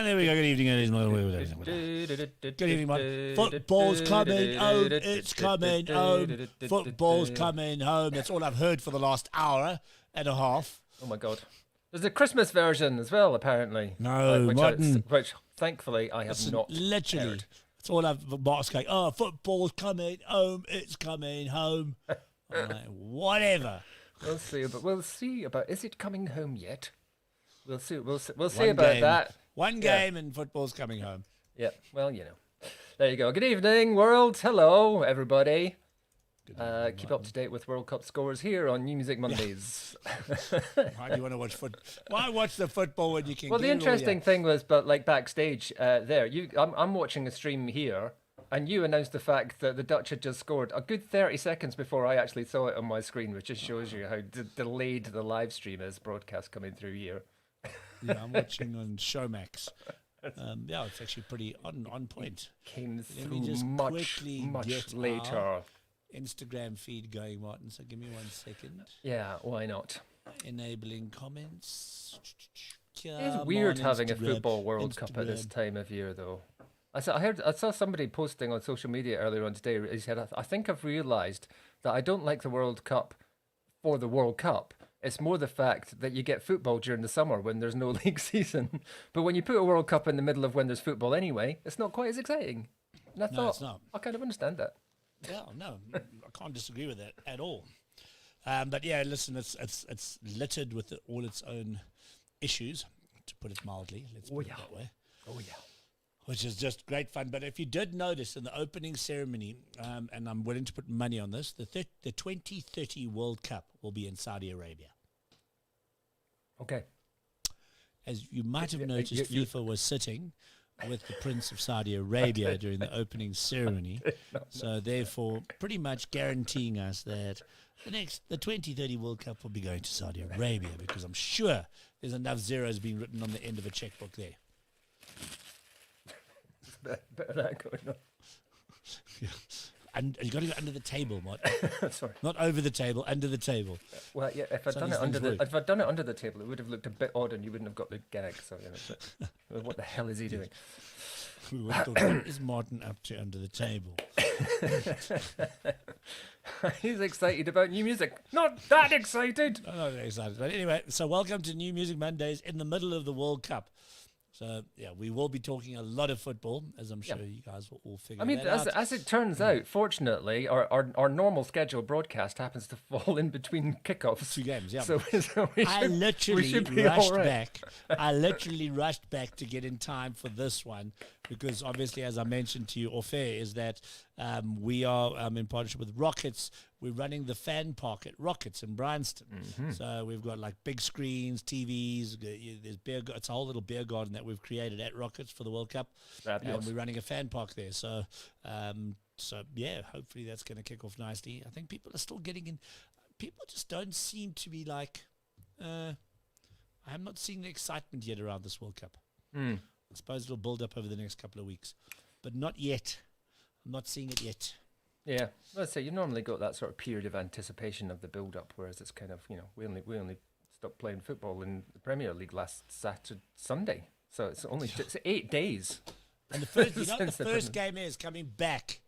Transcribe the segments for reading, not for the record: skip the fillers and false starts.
And there we go. Good evening, ladies and gentlemen. Good evening, mate. Football's coming home. It's coming home. Football's coming home. That's all I've heard for the last hour and a half. Oh my God. There's a Christmas version as well, apparently. No, which thankfully I have not literally heard. That's all I've Mark's going, oh, football's coming home. It's coming home. I'm like, whatever. We'll see about. Is it coming home yet? We'll see about that. One game and football's coming home. Yeah. Well, you know. There you go. Good evening, world. Hello, everybody. Keep up to date with World Cup scores here on New Music Mondays. Why do you want to watch football? Why watch the football when you can? Well, the interesting thing was, but like backstage there, I'm watching a stream here, and you announced the fact that the Dutch had just scored a good 30 seconds before I actually saw it on my screen, which just shows you how delayed the live stream is broadcast coming through here. Yeah, I'm watching on Showmax. Yeah, it's actually pretty on point. Came through much later. Instagram feed going, Martin, so give me 1 second. Yeah, why not? Enabling comments. It's weird having a football World Cup at this time of year, though. I saw somebody posting on social media earlier on today. He said, I think I've realised that I don't like the World Cup for the World Cup. It's more the fact that you get football during the summer when there's no league season. But when you put a World Cup in the middle of when there's football anyway, it's not quite as exciting. And I thought, I kind of understand that. Yeah, no, I can't disagree with that at all. But yeah, listen, it's littered with all its own issues, to put it mildly. Let's put it that way. Oh yeah. Which is just great fun. But if you did notice in the opening ceremony, and I'm willing to put money on this, the 2030 World Cup will be in Saudi Arabia. Okay. As you might have noticed, FIFA was sitting with the Prince of Saudi Arabia during the opening ceremony. So therefore, pretty much guaranteeing us that the 2030 World Cup will be going to Saudi Arabia, because I'm sure there's enough zeros being written on the end of a checkbook there. Bit of that going on. Yeah. And you got to go under the table, Martin. Sorry, not over the table, under the table. Well, yeah. If I'd done it under the table, it would have looked a bit odd, and you wouldn't have got the gag. So, you know, what the hell is he doing? We would have thought, what is Martin up to under the table? He's excited about new music. Not that excited. I'm not that excited. But anyway, so welcome to New Music Mondays in the middle of the World Cup. So, yeah, we will be talking a lot of football, as I'm sure you guys will all figure out. As it turns out, fortunately, our normal scheduled broadcast happens to fall in between kickoffs. 2 games, yeah. So I literally rushed back to get in time for this one, because obviously, as I mentioned to you off air, is that we are in partnership with Rockets. We're running the fan park at Rockets in Bryanston. Mm-hmm. So we've got like big screens, TVs. There's it's a whole little beer garden that we've created at Rockets for the World Cup. And we're running a fan park there. So, yeah, hopefully that's going to kick off nicely. I think people are still getting in. People just don't seem to be like, I'm not seeing the excitement yet around this World Cup. I suppose it'll build up over the next couple of weeks, but not yet. I'm not seeing it yet. Yeah, let's say you normally got that sort of period of anticipation of the build-up, whereas it's kind of, you know, we only stopped playing football in the Premier League last Sunday, so it's 8 days. And the first game is coming back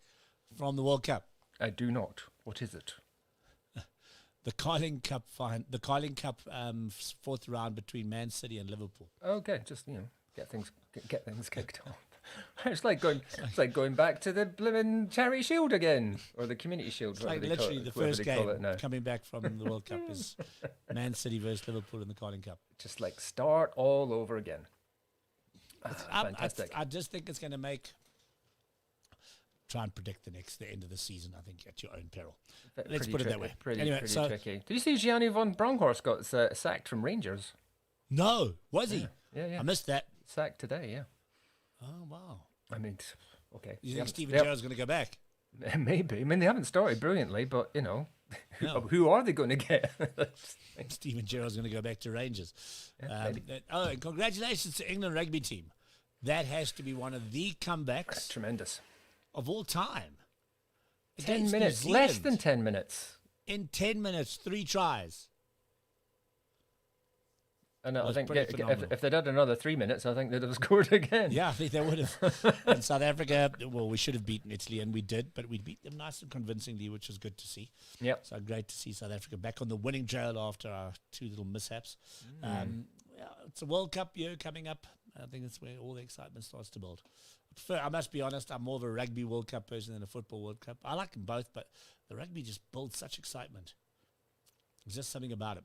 from the World Cup. I do not. What is it? The Carling Cup fourth round between Man City and Liverpool. Okay, just get things kicked off. It's like going back to the blimmin' Charity Shield again, or the Community Shield. It's like literally the first game coming back from the World Cup is Man City versus Liverpool in the Carling Cup. Just like start all over again. Fantastic. I just think it's going to try and predict the end of the season, I think, at your own peril. Let's put it that way. Pretty tricky. Did you see Gianni von Bronckhorst got sacked from Rangers? No, was he? Yeah. I missed that. Sacked today, yeah. Oh, wow. I mean, okay. You think Steven Gerrard's going to go back? Maybe. I mean, they haven't started brilliantly, but, you know, who are they going to get? Steven Gerrard's going to go back to Rangers. Yeah, and congratulations to England rugby team. That has to be one of the comebacks. That's tremendous. Of all time. 10 minutes. Less than 10 minutes. In 10 minutes, 3 tries. And I think phenomenal. if they'd had another 3 minutes, I think they'd have scored again. Yeah, I think they would have. And South Africa, well, we should have beaten Italy, and we did, but we beat them nice and convincingly, which was good to see. Yep. So great to see South Africa back on the winning trail after our 2 little mishaps. Yeah, it's a World Cup year coming up. I think that's where all the excitement starts to build. I must be honest, I'm more of a rugby World Cup person than a football World Cup. I like them both, but the rugby just builds such excitement. There's just something about it.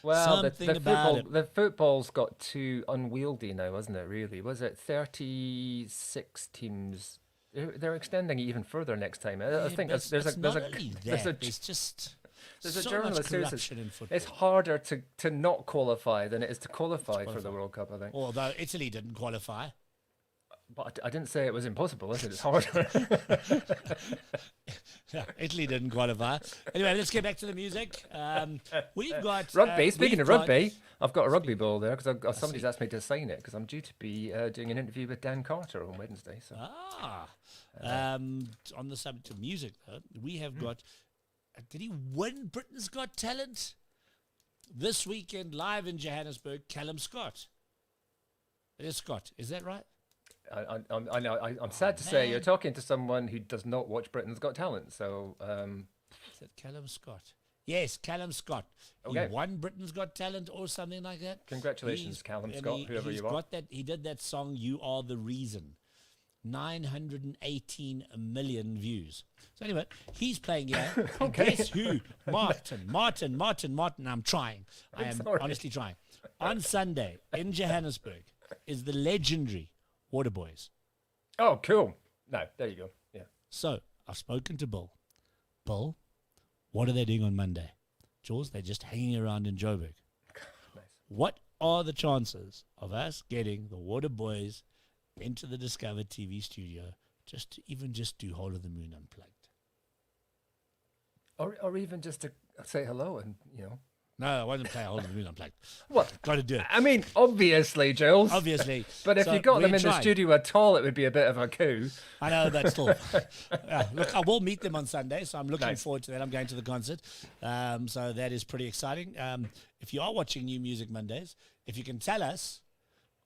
Well, the football's got too unwieldy now, isn't it, really? Was it 36 teams? They're extending it even further next time. I think there's a journalist who says it's harder to not qualify than it is to qualify for the World Cup, I think. Although Italy didn't qualify. But I didn't say it was impossible, is it? It's harder. Yeah, Italy didn't qualify. Anyway, let's get back to the music. We've got rugby. Speaking of rugby, I've got a rugby ball there because somebody's asked me to sign it because I'm due to be doing an interview with Dan Carter on Wednesday. So. On the subject of music, though, we have got. Did he win Britain's Got Talent this weekend live in Johannesburg? Callum Scott. It is Scott. Is that right? I know. I'm sad to say you're talking to someone who does not watch Britain's Got Talent. So, is it Callum Scott? Yes, Callum Scott. Okay. He won Britain's Got Talent or something like that. Congratulations, Callum Scott, whoever you are. He did that song, "You Are the Reason." 918 million views. So anyway, he's playing here. Okay. Guess who? Martin. I'm trying. I am honestly trying. On Sunday in Johannesburg is the legendary Waterboys. Oh, cool. No, there you go. Yeah. So I've spoken to Bill. Bill, what are they doing on Monday? Jules, they're just hanging around in Joburg. Nice. What are the chances of us getting the Waterboys into the DiscovrTV studio just to do Whole of the Moon Unplugged? Or even just to say hello and, No, I wasn't playing Whole of the Moon Unplugged. What? Got to do it. I mean, obviously, Jules. Obviously. But if you got them in the studio at all, it would be a bit of a coup. I know, but still. Look, I will meet them on Sunday, so I'm looking forward to that. I'm going to the concert. So that is pretty exciting. If you are watching New Music Mondays, if you can tell us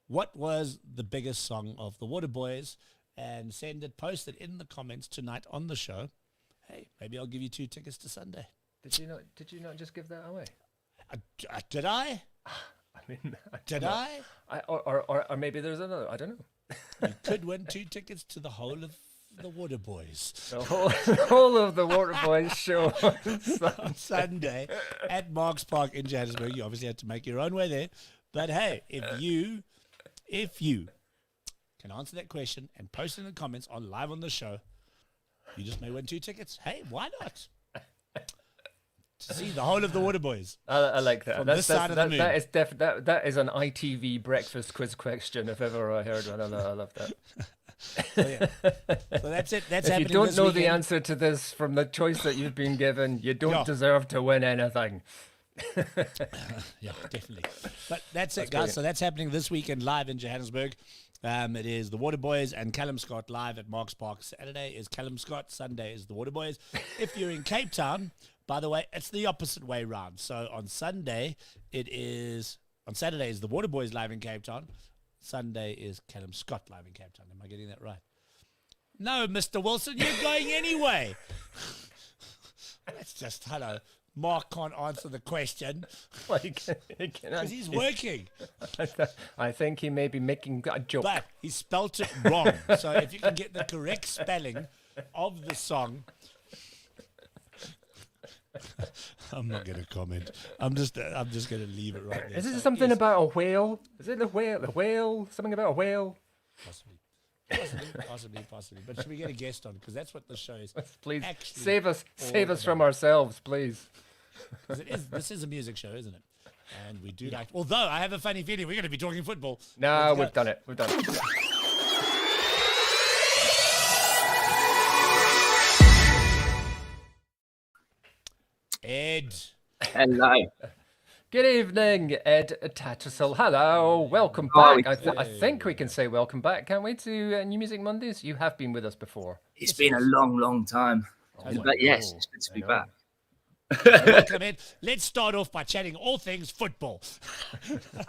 what was the biggest song of the Waterboys and post it in the comments tonight on the show. Hey, maybe I'll give you 2 tickets to Sunday. Did you not just give that away? Did I? I mean, did I? Or maybe there's another. I don't know. You could win 2 tickets to the Whole of the Waterboys. The whole of the Waterboys show on Sunday at Marks Park in Johannesburg. You obviously have to make your own way there. But hey, if you can answer that question and post it in the comments live on the show, you just may win 2 tickets. Hey, why not? To see the Whole of the Waterboys. I like that. From this side of the moon. That is an ITV breakfast quiz question if ever I heard one. I love that. So that's it. That's happening. If you don't know the answer to this from the choice that you've been given, you don't deserve to win anything. Yeah, definitely. But that's it, guys. Brilliant. So that's happening this weekend live in Johannesburg. It is the Waterboys and Callum Scott live at Marks Park. Saturday is Callum Scott. Sunday is the Waterboys. If you're in Cape Town, by the way, it's the opposite way round. So on Saturday is the Waterboys live in Cape Town. Sunday is Callum Scott live in Cape Town. Am I getting that right? No, Mr. Wilson, you're going anyway. That's just hello. Mark can't answer the question because he's working. I think he may be making a joke. But he spelt it wrong. So if you can get the correct spelling of the song, I'm not going to comment. I'm just going to leave it right there. Is it something about a whale? Is it a whale? A whale? Something about a whale? Possibly. But should we get a guest on? Because that's what the show is. Please save us from ourselves, please. This is a music show, isn't it? And we do like. Although I have a funny feeling we're going to be talking football. No, we've done it. Ed. Hello. Good evening, Ed Tattersall. Hello, welcome back. I think we can say welcome back, can't we, to New Music Mondays? You have been with us before. It's been a long, long time. But yes, it's good to be back. Welcome in. Let's start off by chatting all things football.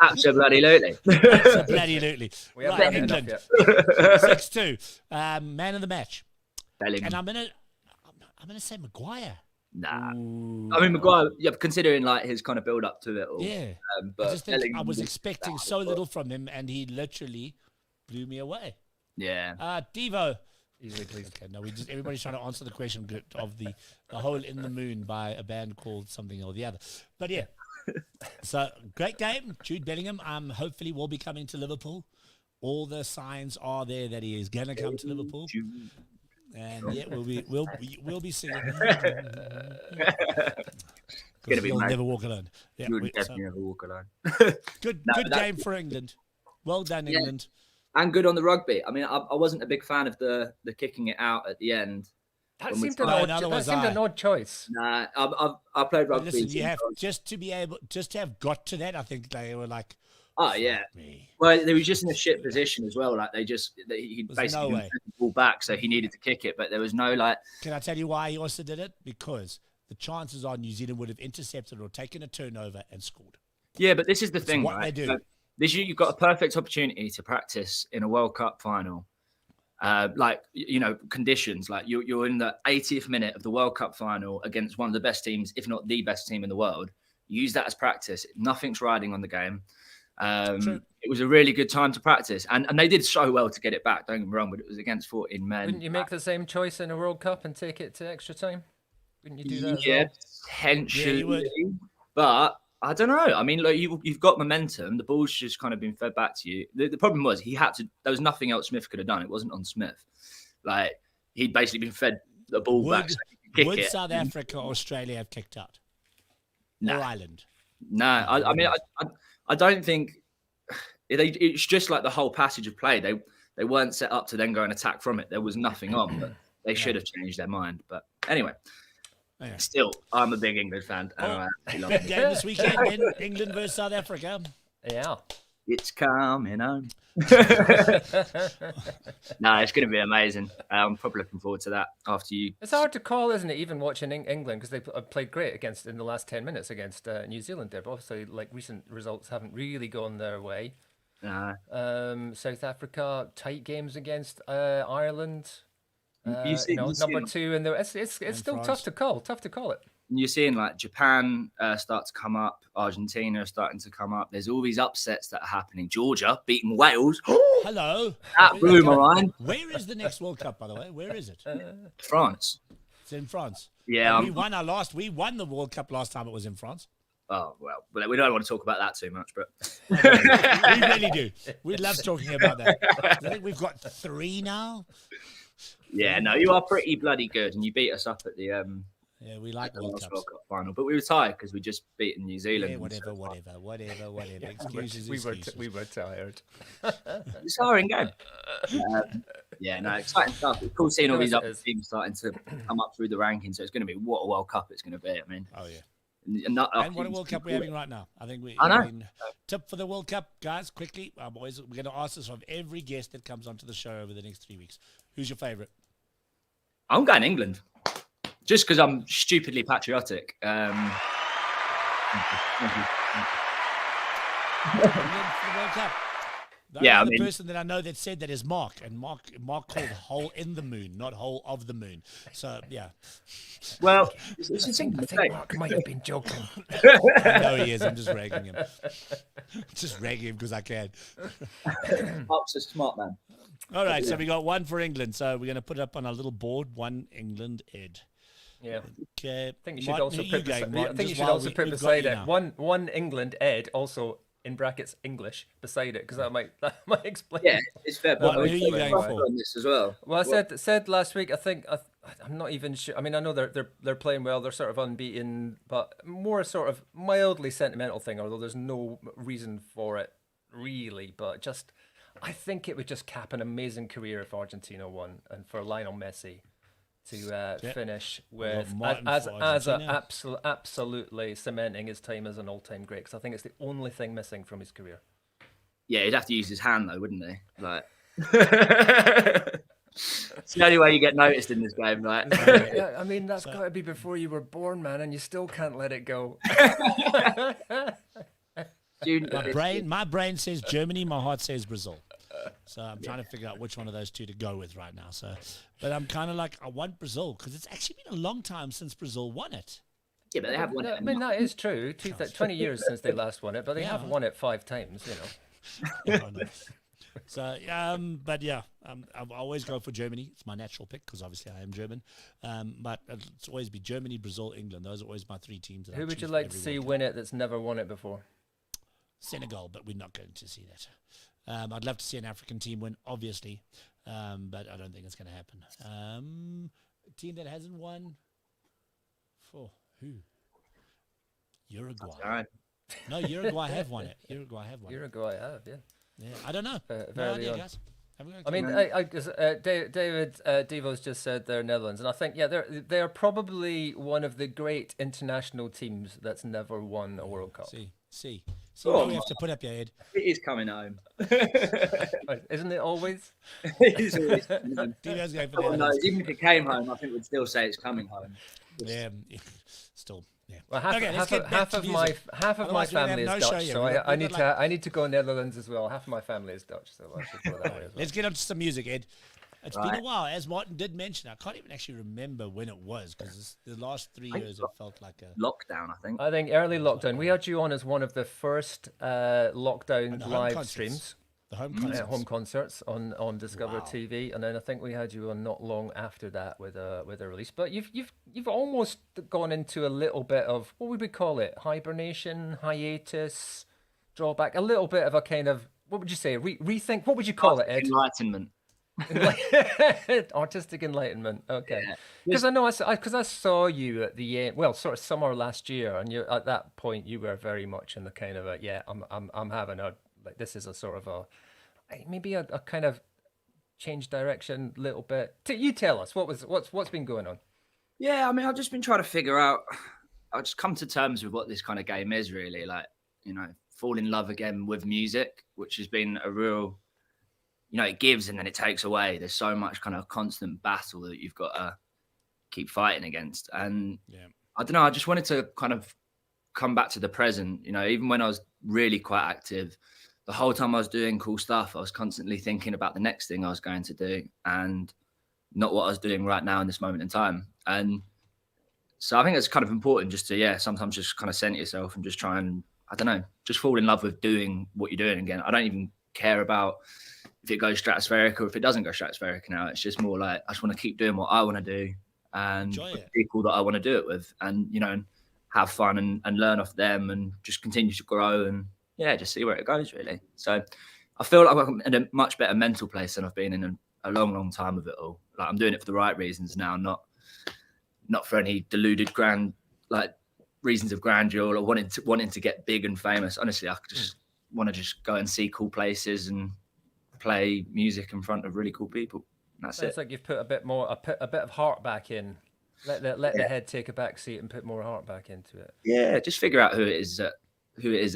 Absolutely. Absolutely. We haven't Right, done enough England. yet. 6-2. Man of the match. Bellingham. And I'm gonna say Maguire. Nah. Ooh. I mean, Maguire, yeah, considering like his kind of build up to it all. Yeah. But I just think I Bellingham was expecting so little from him, and he literally blew me away. Yeah. Easily Devo. pleased. Okay, no, everybody's trying to answer the question of the hole in the moon by a band called something or the other. But yeah, so great game. Jude Bellingham, hopefully will be coming to Liverpool. All the signs are there that he is going to come to Liverpool. And yeah, we'll be singing. You'll never walk alone. Yeah, You would definitely never walk alone. good game for England. Well done, England. And good on the rugby. I mean, I wasn't a big fan of the kicking it out at the end. That seemed an odd choice. Nah, I played rugby. Listen, you have just to have got to that. I think they were like, oh yeah. Well, they were just in a shit position as well. Like he basically didn't the ball back, so he needed to kick it, but there was no like. Can I tell you why he also did it? Because the chances are New Zealand would have intercepted or taken a turnover and scored. Yeah, but this is the thing, what right? they do. So, you've got a perfect opportunity to practice in a World Cup final. Conditions like you're in the 80th minute of the World Cup final against one of the best teams, if not the best team in the world. Use that as practice. Nothing's riding on the game. It was a really good time to practice, and they did so well to get it back. Don't get me wrong, but it was against 14 men. Wouldn't you make the same choice in a World Cup and take it to extra time? Wouldn't you do that? Yeah, as well? potentially. Yeah, you would. But I don't know. I mean, like you've got momentum. The ball's just kind of been fed back to you. The problem was he had to. There was nothing else Smith could have done. It wasn't on Smith. Like he'd basically been fed the ball back. So he could kick would it. South Africa or Australia have kicked out? No. Or Ireland? No, I mean, I don't think it's just like the whole passage of play. They weren't set up to then go and attack from it. There was nothing on, but they should have changed their mind. But anyway. Still, I'm a big England fan. Big game this weekend, England versus South Africa. Yeah. It's coming home. No, it's going to be amazing. I'm probably looking forward to that after you. It's hard to call, isn't it, even watching England, because they played great in the last 10 minutes against New Zealand there. But obviously, like, recent results haven't really gone their way. South Africa, tight games against Ireland. Number 2 in there. It's still France. tough to call it. You're seeing like Japan start to come up, Argentina are starting to come up. There's all these upsets that are happening. Georgia beating Wales. Hello. That blew my mind. Where is the next World Cup, by the way? Where is it? France. It's in France. Yeah. We won the World Cup last time it was in France. Oh, well, we don't want to talk about that too much, but we really do. We love talking about that. I think we've got 3 now. Yeah, no, you are pretty bloody good, and you beat us up at the yeah, we like World Cups. World Cup final, but we were tired because we just beaten New Zealand. Yeah, whatever. Excuses. We were tired. It's a tiring game. Yeah, no, exciting stuff. It's cool seeing all these other teams starting to come up through the rankings. So it's going to be what a World Cup it's going to be. I mean, oh yeah. And what a World Cup we're having right now. I know. Tip for the World Cup, guys, quickly. We're going to ask this of every guest that comes onto the show over the next 3 weeks. Who's your favourite? I'm going England. Just because I'm stupidly patriotic. England for the World Cup. The only person that I know that said that is Mark, and Mark called hole in the moon, not hole of the moon. So yeah. Well, it's a thing. I think Mark might have been joking. I know he is. I'm just ragging him. Just ragging him because I can. Mark's a smart man. All right, so we got 1 for England. So we're going to put it up on our little board. 1 England, Ed. Yeah. Okay. I think you should also put beside it one England, Ed, also in brackets English beside it, because that might explain. Yeah, it's fair. Who are you going for? On this as well. Well, I said last week. I think I'm not even sure. I mean, I know they're playing well. They're sort of unbeaten, but more sort of mildly sentimental thing. Although there's no reason for it really, but just I think it would just cap an amazing career if Argentina won, and for Lionel Messi to finish with absolutely cementing his time as an all-time great. Because I think it's the only thing missing from his career. Yeah, he'd have to use his hand though, wouldn't he? Like, It's the only way you get noticed in this game, right? Yeah, I mean, that's got to be before you were born, man, and you still can't let it go. My brain says Germany, my heart says Brazil. So I'm trying to figure out which one of those two to go with right now. So, but I'm kind of like, I want Brazil because it's actually been a long time since Brazil won it. Yeah, but they have won it. I mean, that is true. 20 years since they last won it, but they have won it 5 times, you know. Oh, no. So, but yeah, I always go for Germany. It's my natural pick because obviously I am German. But it's always be Germany, Brazil, England. Those are always my 3 teams. Who would you like to see win it that's never won it before? Senegal, but we're not going to see that. I'd love to see an African team win, obviously, but I don't think it's going to happen. A team that hasn't won for who? Uruguay. No, Uruguay have won it. Uruguay have, yeah. Yeah, I don't know. No idea, guys. I mean, David Devo's just said they're Netherlands, and I think they're probably one of the great international teams that's never won a World Cup. See what we have to put up your head. It is coming home. Isn't it always? It is always coming home. Even if it came home, I think we'd still say it's coming home. Yeah, still. Yeah. Well, half of my family is Dutch, so I need to go Netherlands as well. Half of my family is Dutch, so I should go that way as well. Let's get on to some music, Ed. It's been a while, as Martin did mention. I can't even actually remember when it was because the last 3 years it felt like a lockdown. I think early lockdown. We had you on as one of the first lockdown live streams. The home concerts on DiscovrTV, and then I think we had you on not long after that with a release. But you've almost gone into a little bit of, what would we call it? Hibernation, hiatus, drawback, a little bit of a kind of, what would you say? Rethink. What would you call it, Ed? Enlightenment. Artistic enlightenment. Okay. Because I saw you at the end, well, sort of summer last year, and you at that point you were very much in the kind of I'm having a, like, this is a sort of a maybe a kind of change direction a little bit. You tell us what's been going on. Yeah, I mean, I've just been trying to figure out. I've just come to terms with what this kind of game is really, like, you know, fall in love again with music, which has been a real, you know, it gives and then it takes away. There's so much kind of constant battle that you've got to keep fighting against. And I don't know, I just wanted to kind of come back to the present, you know, even when I was really quite active, the whole time I was doing cool stuff, I was constantly thinking about the next thing I was going to do and not what I was doing right now in this moment in time. And so I think it's kind of important just to, sometimes just kind of center yourself and just try and, I don't know, just fall in love with doing what you're doing again. I don't even care about if it goes stratospheric or if it doesn't go stratospheric now. It's just more like, I just want to keep doing what I want to do and people that I want to do it with, and, you know, have fun and learn off them and just continue to grow and just see where it goes really. So I feel like I'm in a much better mental place than I've been in a long time with it all. Like, I'm doing it for the right reasons now, not for any deluded grand, like, reasons of grandeur or wanting to get big and famous. Honestly, I just want to just go and see cool places and play music in front of really cool people. And that's it. It's like you've put a bit of heart back in. Let the head take a back seat and put more heart back into it. Yeah, just figure out who it is that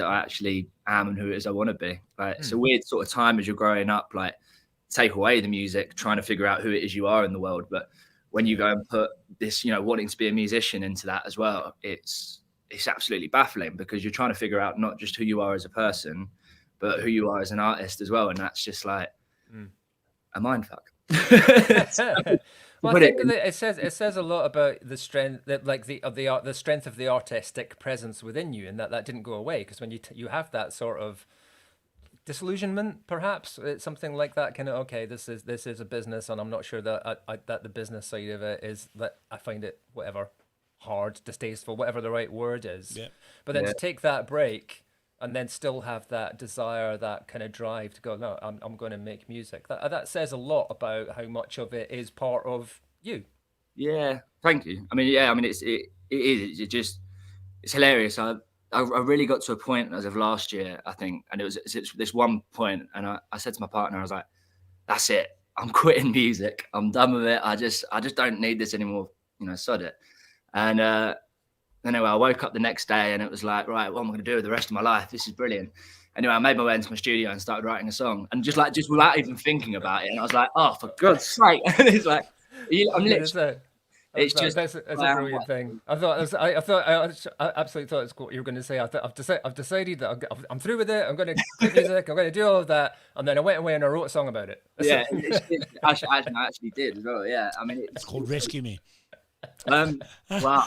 I actually am and who it is I want to be. Like, it's a weird sort of time as you're growing up, like, take away the music, trying to figure out who it is you are in the world. But when you go and put this, you know, wanting to be a musician into that as well, it's absolutely baffling because you're trying to figure out not just who you are as a person, but who you are as an artist as well. And that's just like a mindfuck. Well, I think it says a lot about the strength, that, like, the strength of the artistic presence within you, and that didn't go away, because when you have that sort of disillusionment, perhaps it's something like that kind of, okay, this is a business, and I'm not sure that that the business side of it is, that I find it whatever hard, distasteful, whatever the right word is. Yeah. But then to take that break and then still have that desire, that kind of drive to go, no, I'm going to make music. That says a lot about how much of it is part of you. Yeah, thank you. I mean, it's hilarious. I really got to a point as of last year, I think, and it's this one point, and I said to my partner, I was like, that's it. I'm quitting music. I'm done with it. I just don't need this anymore. You know, sod it. And anyway, I woke up the next day and it was like, right, what am I going to do with the rest of my life? This is brilliant. Anyway, I made my way into my studio and started writing a song, and just without even thinking about it. And I was like, oh, for God's sake. And it's like, I'm literally, it's just, that's a brilliant thing. I absolutely thought it's what you were going to say. I've decided that I'm through with it. I'm going to quit music. I'm going to do all of that. And then I went away and I wrote a song about it. Yeah, I actually did as well. Yeah. I mean, it's called Rescue Me. Wow.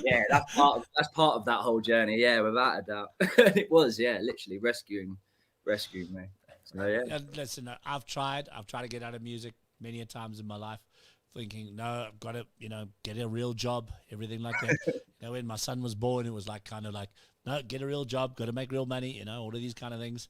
Yeah, that's part of that whole journey. Yeah, without a doubt. It was, yeah, literally rescuing me. So yeah. And listen, I've tried to get out of music many a times in my life, thinking, no, I've got to, get a real job, everything like that. When my son was born, it was like kind of like, no, get a real job, got to make real money, all of these kind of things.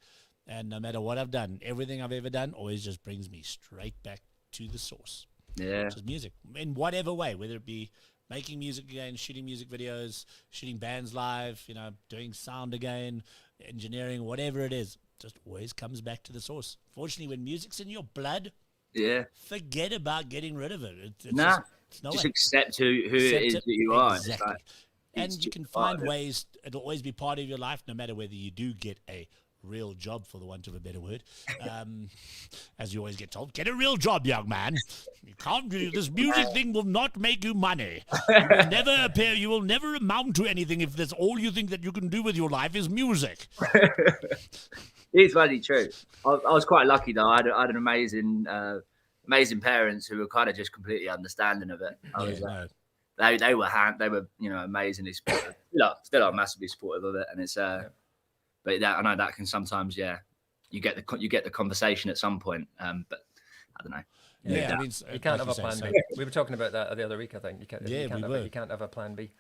And no matter what I've done, everything I've ever done always just brings me straight back to the source. Yeah. Which is music, in whatever way, whether it be making music again, shooting music videos, shooting bands live, doing sound again, engineering, whatever it is, just always comes back to the source. Fortunately, when music's in your blood, forget about getting rid of it. Just accept who it is that you are. Exactly. And you can find ways, it'll always be part of your life, no matter whether you do get a real job, for the want of a better word. As you always get told, get a real job, young man. You can't do this music thing will not make you money. You will never amount to anything if that's all you think that you can do with your life is music. It's bloody true. I was quite lucky though. I had an amazing parents who were kind of just completely understanding of it. They were amazingly supportive. Still are massively supportive of it, and it's but I know that can sometimes, you get the conversation at some point, but I don't know. Yeah, I mean, you can't have a plan B. We were talking about that the other week, I think. You can't have a plan B.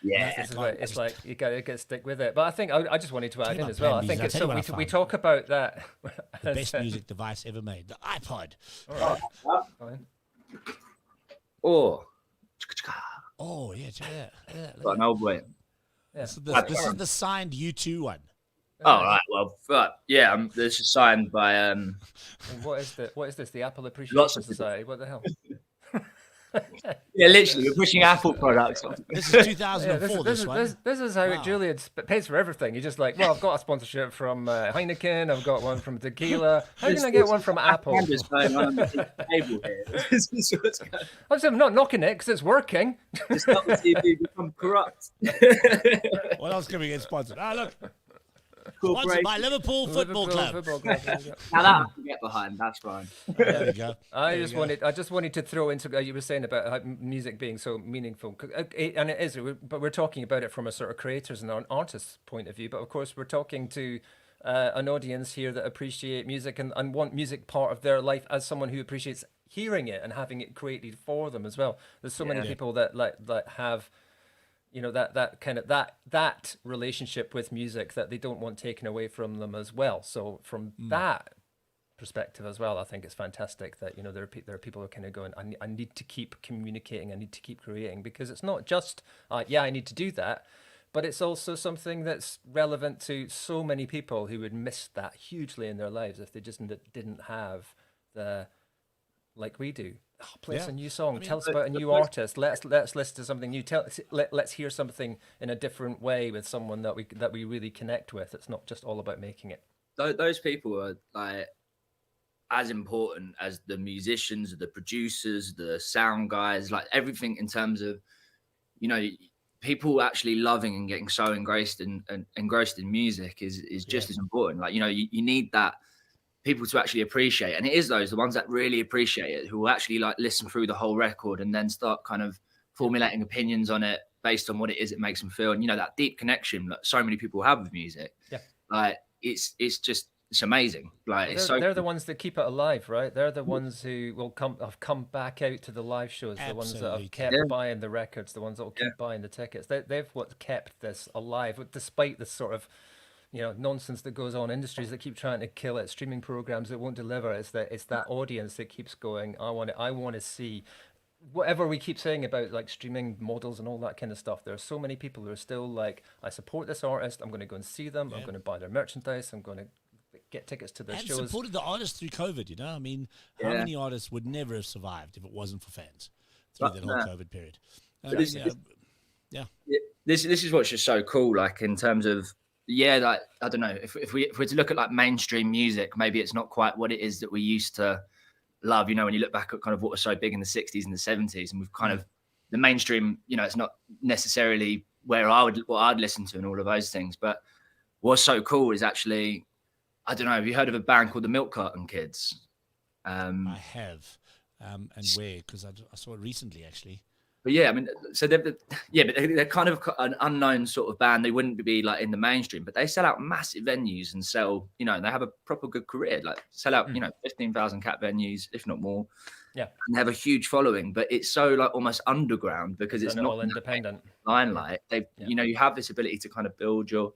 Yeah, it's like you got to stick with it. But I think I just wanted to add in as well. I think it's so we talk about that. The best music device ever made, the iPod. All right. Oh yeah, check it out. Got an old way. Yeah. This is the signed U2 one. Oh, right. Well, this is signed by. And what is this? The Apple Appreciation Society? What the hell? Yeah, literally, we're pushing Apple products. This is 2004. This is how Julian pays for everything. You're just like, well, I've got a sponsorship from Heineken. I've got one from Tequila. How can I get one from Apple? I'm just going on the table here. I'm not knocking it because it's working. It's not the TV become corrupt. What else can we get sponsored? Look. Sponsored by Liverpool Football Club. Now that I can get behind, that's fine. There we go. I just wanted to throw into you were saying about music being so meaningful, and it is. But we're talking about it from a sort of creators and an artist's point of view. But of course, we're talking to an audience here that appreciate music and want music part of their life as someone who appreciates hearing it and having it created for them as well. There's so many people that have. That relationship with music that they don't want taken away from them as well. So from that perspective as well, I think it's fantastic that there are people who are kind of going, I need to keep communicating, I need to keep creating, because it's not just I need to do that, but it's also something that's relevant to so many people who would miss that hugely in their lives if they just didn't have the, like we do. Play us a new song. Tell us about a new artist. Let's listen to something new. Let's hear something in a different way with someone that we really connect with. It's not just all about making it. Those people are like as important as the musicians, the producers, the sound guys, like everything in terms of people actually loving and getting so engrossed in music is just as important. Like you need that. People to actually appreciate, and it is the ones that really appreciate it, who will actually like listen through the whole record and then start kind of formulating opinions on it based on what it is it makes them feel, and that deep connection that so many people have with music. Like it's amazing. Like they're the ones that keep it alive, right? They're the ones who will have come back out to the live shows. The ones that have kept buying the records, the ones that will keep buying the tickets. They've what kept this alive, despite this sort of nonsense that goes on, industries that keep trying to kill it, streaming programs that won't deliver. It's that audience that keeps going, I want to see whatever we keep saying about like streaming models and all that kind of stuff. There are so many people who are still like, I support this artist, I'm going to go and see them, I'm going to buy their merchandise, I'm going to get tickets to their shows. And supported the artists through COVID, I mean, how many artists would never have survived if it wasn't for fans through that whole COVID period? This is what's just so cool, like in terms of yeah, like I don't know, if we were to look at like mainstream music, maybe it's not quite what it is that we used to love. You know, when you look back at kind of what was so big in the 60s and the 70s, and we've kind of the mainstream, you know, it's not necessarily what I'd listen to and all of those things. But what's so cool is actually, I don't know, have you heard of a band called the Milk Carton Kids? I have, and where? Because I saw it recently, actually. But yeah, I mean, so they're kind of an unknown sort of band. They wouldn't be like in the mainstream, but they sell out massive venues and sell, you know, they have a proper good career, like sell out, you know, 15,000 cap venues, if not more. Yeah. And they have a huge following, but it's so like almost underground because it's not all independent. Limelight. You know, you have this ability to kind of build your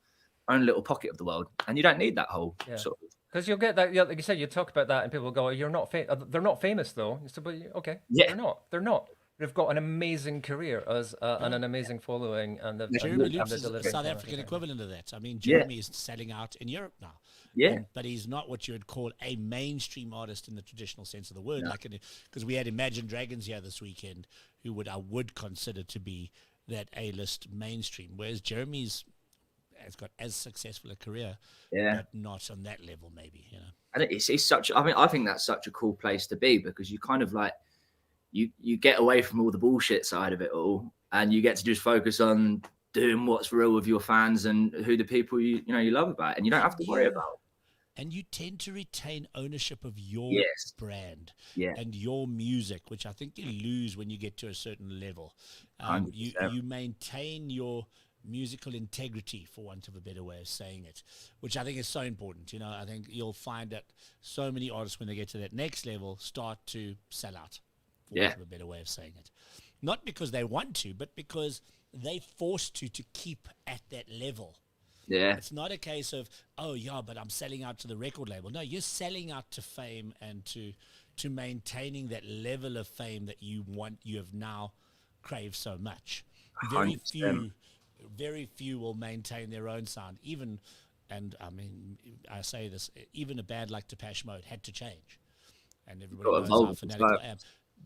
own little pocket of the world, and you don't need that whole sort of. Because you'll get that, like you said, you talk about that, and people will go, "You're not they're not famous, though." You said, "But okay, they're not. They've got an amazing career and an amazing following, and Jeremy Loops is the South African equivalent of that. I mean, Jeremy is selling out in Europe now. Yeah, but he's not what you would call a mainstream artist in the traditional sense of the word. Like, because we had Imagine Dragons here this weekend, who I would consider to be that A-list mainstream, whereas Jeremy's has got as successful a career, but not on that level, maybe. You know, and it's such. I mean, I think that's such a cool place to be because you kind of like. You get away from all the bullshit side of it all, and you get to just focus on doing what's real with your fans and who the people you love about, and you don't have to worry about. And you tend to retain ownership of your brand and your music, which I think you lose when you get to a certain level. You maintain your musical integrity, for want of a better way of saying it, which I think is so important. You know, I think you'll find that so many artists, when they get to that next level, start to sell out. For want of a better way of saying it. Not because they want to, but because they're forced to keep at that level. Yeah. It's not a case of, oh, yeah, but I'm selling out to the record label. No, you're selling out to fame and to maintaining that level of fame that you have now craved so much. Very few will maintain their own sound. Even, and I mean, I say this, even a band like Depeche Mode had to change. And everybody knows how fanatical I am.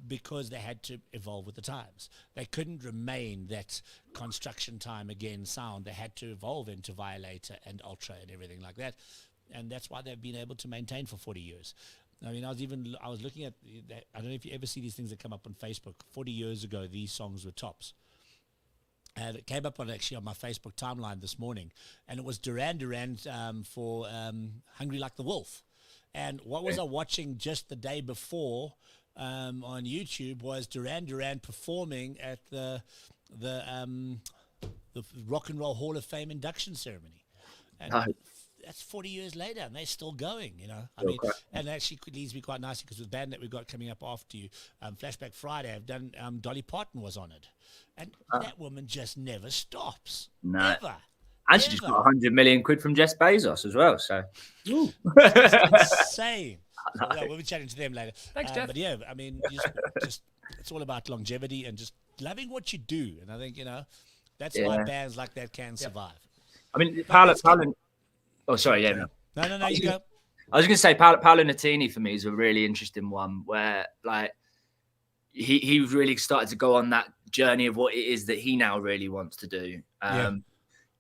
Because they had to evolve with the times. They couldn't remain that Construction Time Again sound. They had to evolve into Violator and Ultra and everything like that. And that's why they've been able to maintain for 40 years. I mean, I was looking at, I don't know if you ever see these things that come up on Facebook. 40 years ago, these songs were tops. And it came up on my Facebook timeline this morning. And it was Duran Duran for Hungry Like the Wolf. And what was I watching just the day before on YouTube was Duran Duran performing at the Rock and Roll Hall of Fame induction ceremony. And that's 40 years later, and they're still going, you know. I mean, and actually leads me quite nicely because the band that we've got coming up after you, Flashback Friday, I've done, Dolly Parton was on it. And that woman just never stops. No. Never. And she just got 100 million quid from Jeff Bezos as well, so. Insane. So, we'll be chatting to them later. Thanks, Jeff. But yeah, I mean, just it's all about longevity and just loving what you do. And I think, you know, that's why bands like that can survive. I mean, Paolo. Oh, sorry, yeah. No, you go. I was going to say Paolo Nutini for me is a really interesting one where, like, he really started to go on that journey of what it is that he now really wants to do.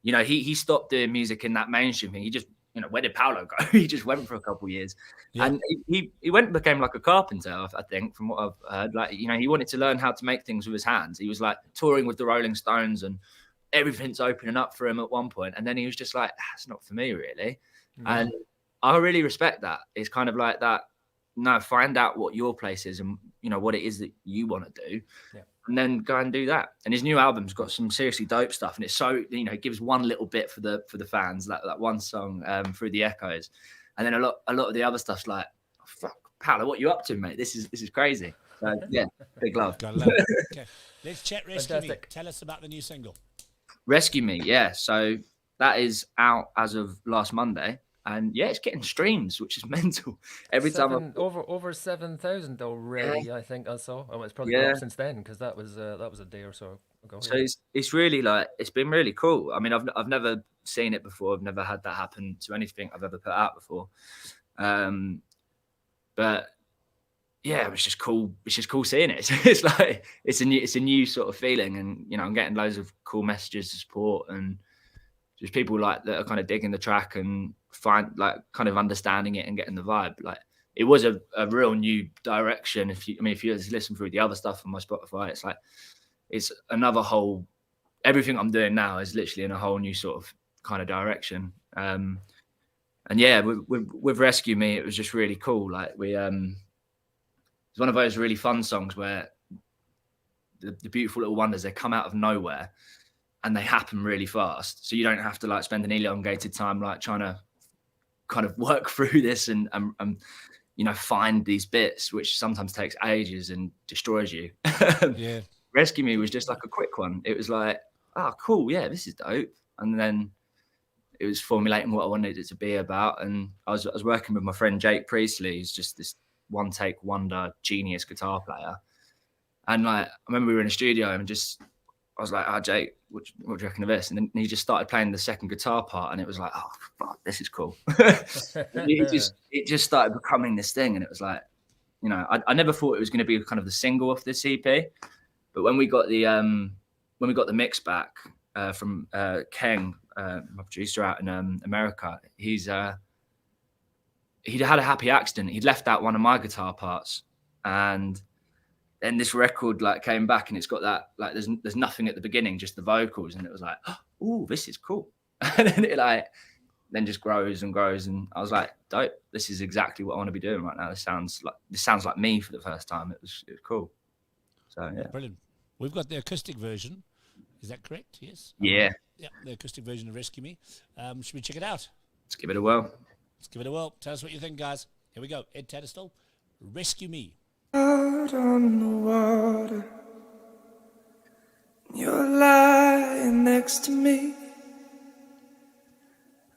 You know, he stopped doing music in that mainstream thing. He just, you know, where did Paolo go? He just went for a couple of years. And he went and became like a carpenter, I think, from what I've heard. Like, you know, he wanted to learn how to make things with his hands. He was like touring with the Rolling Stones and everything's opening up for him at one point. And then he was just like, it's not for me, really. And I really respect that. It's kind of like that. No, find out what your place is and, you know, what it is that you want to do. And then go and do that. And his new album's got some seriously dope stuff. And it's so, you know, it gives one little bit for the fans, that one song, Through the Echoes. And then a lot of the other stuff's like, oh, fuck, Paolo, what you up to, mate? This is crazy. So yeah, big love. Gotta love it. Okay. Let's chat Rescue Me. Tell us about the new single. Rescue Me, yeah. So that is out as of last Monday. And yeah, it's getting streams, which is mental. Every time over 7,000 already, I think I saw. Oh, it's probably gone up since then because that was a day or so ago. So it's really like it's been really cool. I mean, I've never seen it before. I've never had that happen to anything I've ever put out before. But yeah, it's just cool. It's just cool seeing it. It's like it's a new sort of feeling, and you know, I'm getting loads of cool messages to support and just people like that are kind of digging the track and find like kind of understanding it and getting the vibe. Like it was a real new direction. If you listen through the other stuff on my Spotify, it's like it's another whole. Everything I'm doing now is literally in a whole new sort of kind of direction. And yeah, with Rescue Me, it was just really cool. Like it's one of those really fun songs where the beautiful little wonders, they come out of nowhere and they happen really fast. So you don't have to like spend an elongated time like trying to kind of work through this and you know, find these bits, which sometimes takes ages and destroys you. Yeah. Rescue Me was just like a quick one. It was like, oh, cool, yeah, this is dope. And then it was formulating what I wanted it to be about. And I was working with my friend Jake Priestley, who's just this one take wonder genius guitar player. And like, I remember we were in a studio and I was like, oh, Jake, what do you reckon of this? And then he just started playing the second guitar part, and it was like, oh, fuck, this is cool. it just started becoming this thing, and it was like, you know, I never thought it was going to be kind of the single off this EP, but when we got the mix back from Keng, my producer out in America, he'd had a happy accident. He'd left out one of my guitar parts, and then this record like came back and it's got that like there's nothing at the beginning, just the vocals, and it was like, oh, this is cool. And then it like then just grows and grows, and I was like, dope, this is exactly what I want to be doing right now. This sounds like me for the first time. It was cool. So yeah, brilliant. We've got the acoustic version. Is that correct? Yes. Yeah. Yeah, the acoustic version of Rescue Me. Should we check it out? Let's give it a whirl. Tell us what you think, guys. Here we go. Ed Tattersall, Rescue Me. Out on the water, you're lying next to me.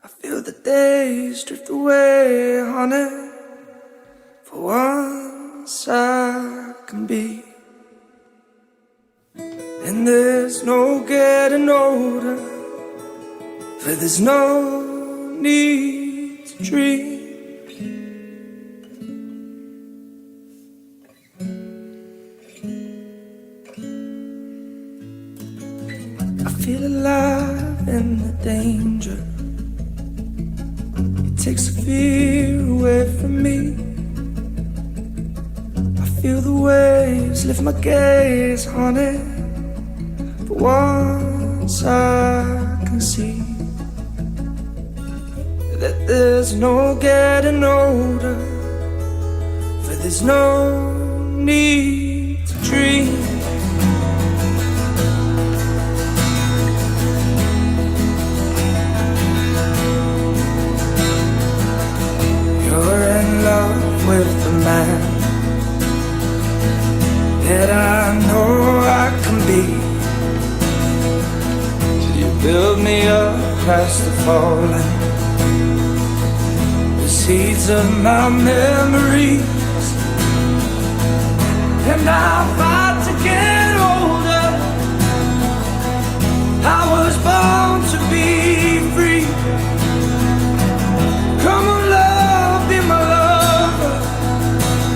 I feel the days drift away, honey. For once I can be. And there's no getting older, for there's no need to dream. Feel alive in the danger. It takes the fear away from me. I feel the waves lift my gaze, honey. For once I can see that there's no getting older, for there's no need to dream. With the man that I know I can be. Till you build me up past the falling, the seeds of my memories. And I'll fight to get older. I was born to be free. Come on, love, be my love.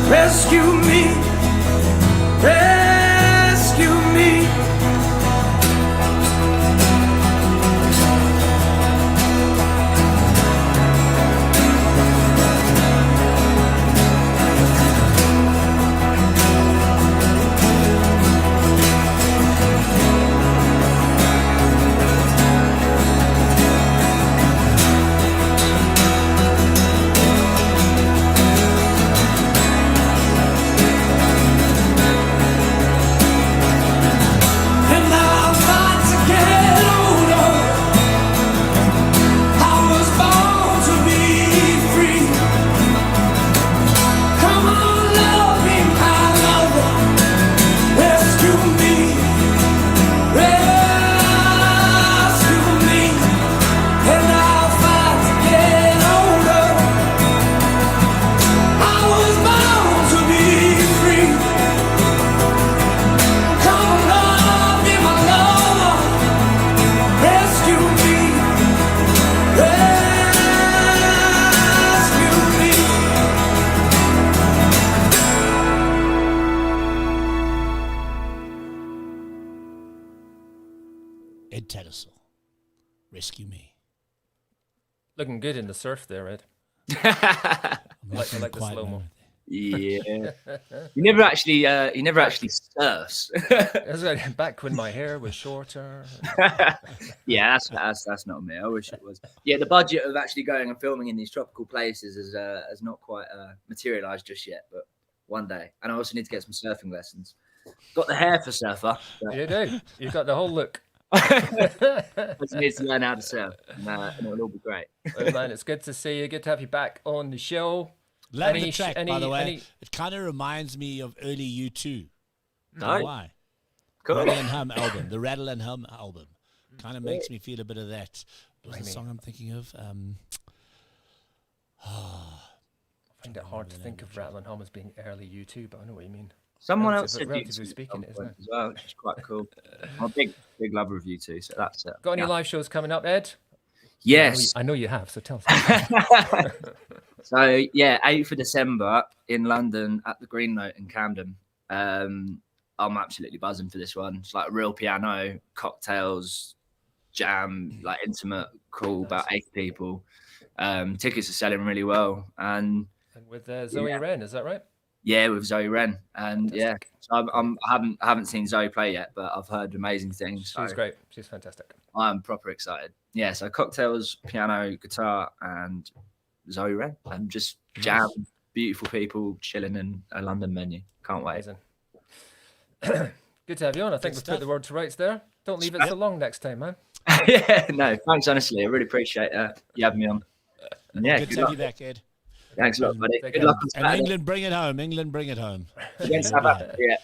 Rescue me, rescue me. Ed Tattersall, Rescue Me. Looking good in the surf there, Ed. I'm not I like the quite slow-mo. know. Yeah, he never actually surfs. That's right. Back when my hair was shorter. Yeah, that's not me. I wish it was. Yeah, the budget of actually going and filming in these tropical places has not quite materialized just yet, but one day. And I also need to get some surfing lessons. Got the hair for surfer. You do. You've got the whole look. I just need to learn how to surf, and it'll all be great. Well, man, it's good to see you. Good to have you back on the show. Love the track, by the way. It kind of reminds me of early U2. Nice. Why? Cool. Rattle and Hum album. The Rattle and Hum album. Kind of makes me feel a bit of that. What's the song I'm thinking of? I find it hard to think of Rattle and Hum as being early U2, but I know what you mean. Someone else said relatively speaking, isn't it? as well, which is quite cool. I'm a big lover of you too, so that's it. Got any live shows coming up, Ed? Yes. I know you have, so tell us. So yeah, 8th of December in London at the Green Note in Camden. I'm absolutely buzzing for this one. It's like real piano, cocktails, jam, like intimate, cool, about 8 people. Tickets are selling really well, and with Zoe Wren, is that right? Yeah, with Zoe Wren, and fantastic. So I haven't seen Zoe play yet, but I've heard amazing things. She's great. She's fantastic. I'm proper excited. Yeah, so cocktails, piano, guitar, and Zoe Wren, and just jam, beautiful people chilling in a London venue. Can't wait. Amazing. Good to have you on. I think we've put the word to rights there. Don't leave it so long next time, man. Yeah, no, thanks. Honestly, I really appreciate you having me on. And yeah, good to have you back, Ed. Thanks a lot, buddy. Good luck on Saturday. And England, bring it home. England, bring it home. Against South Africa, yeah.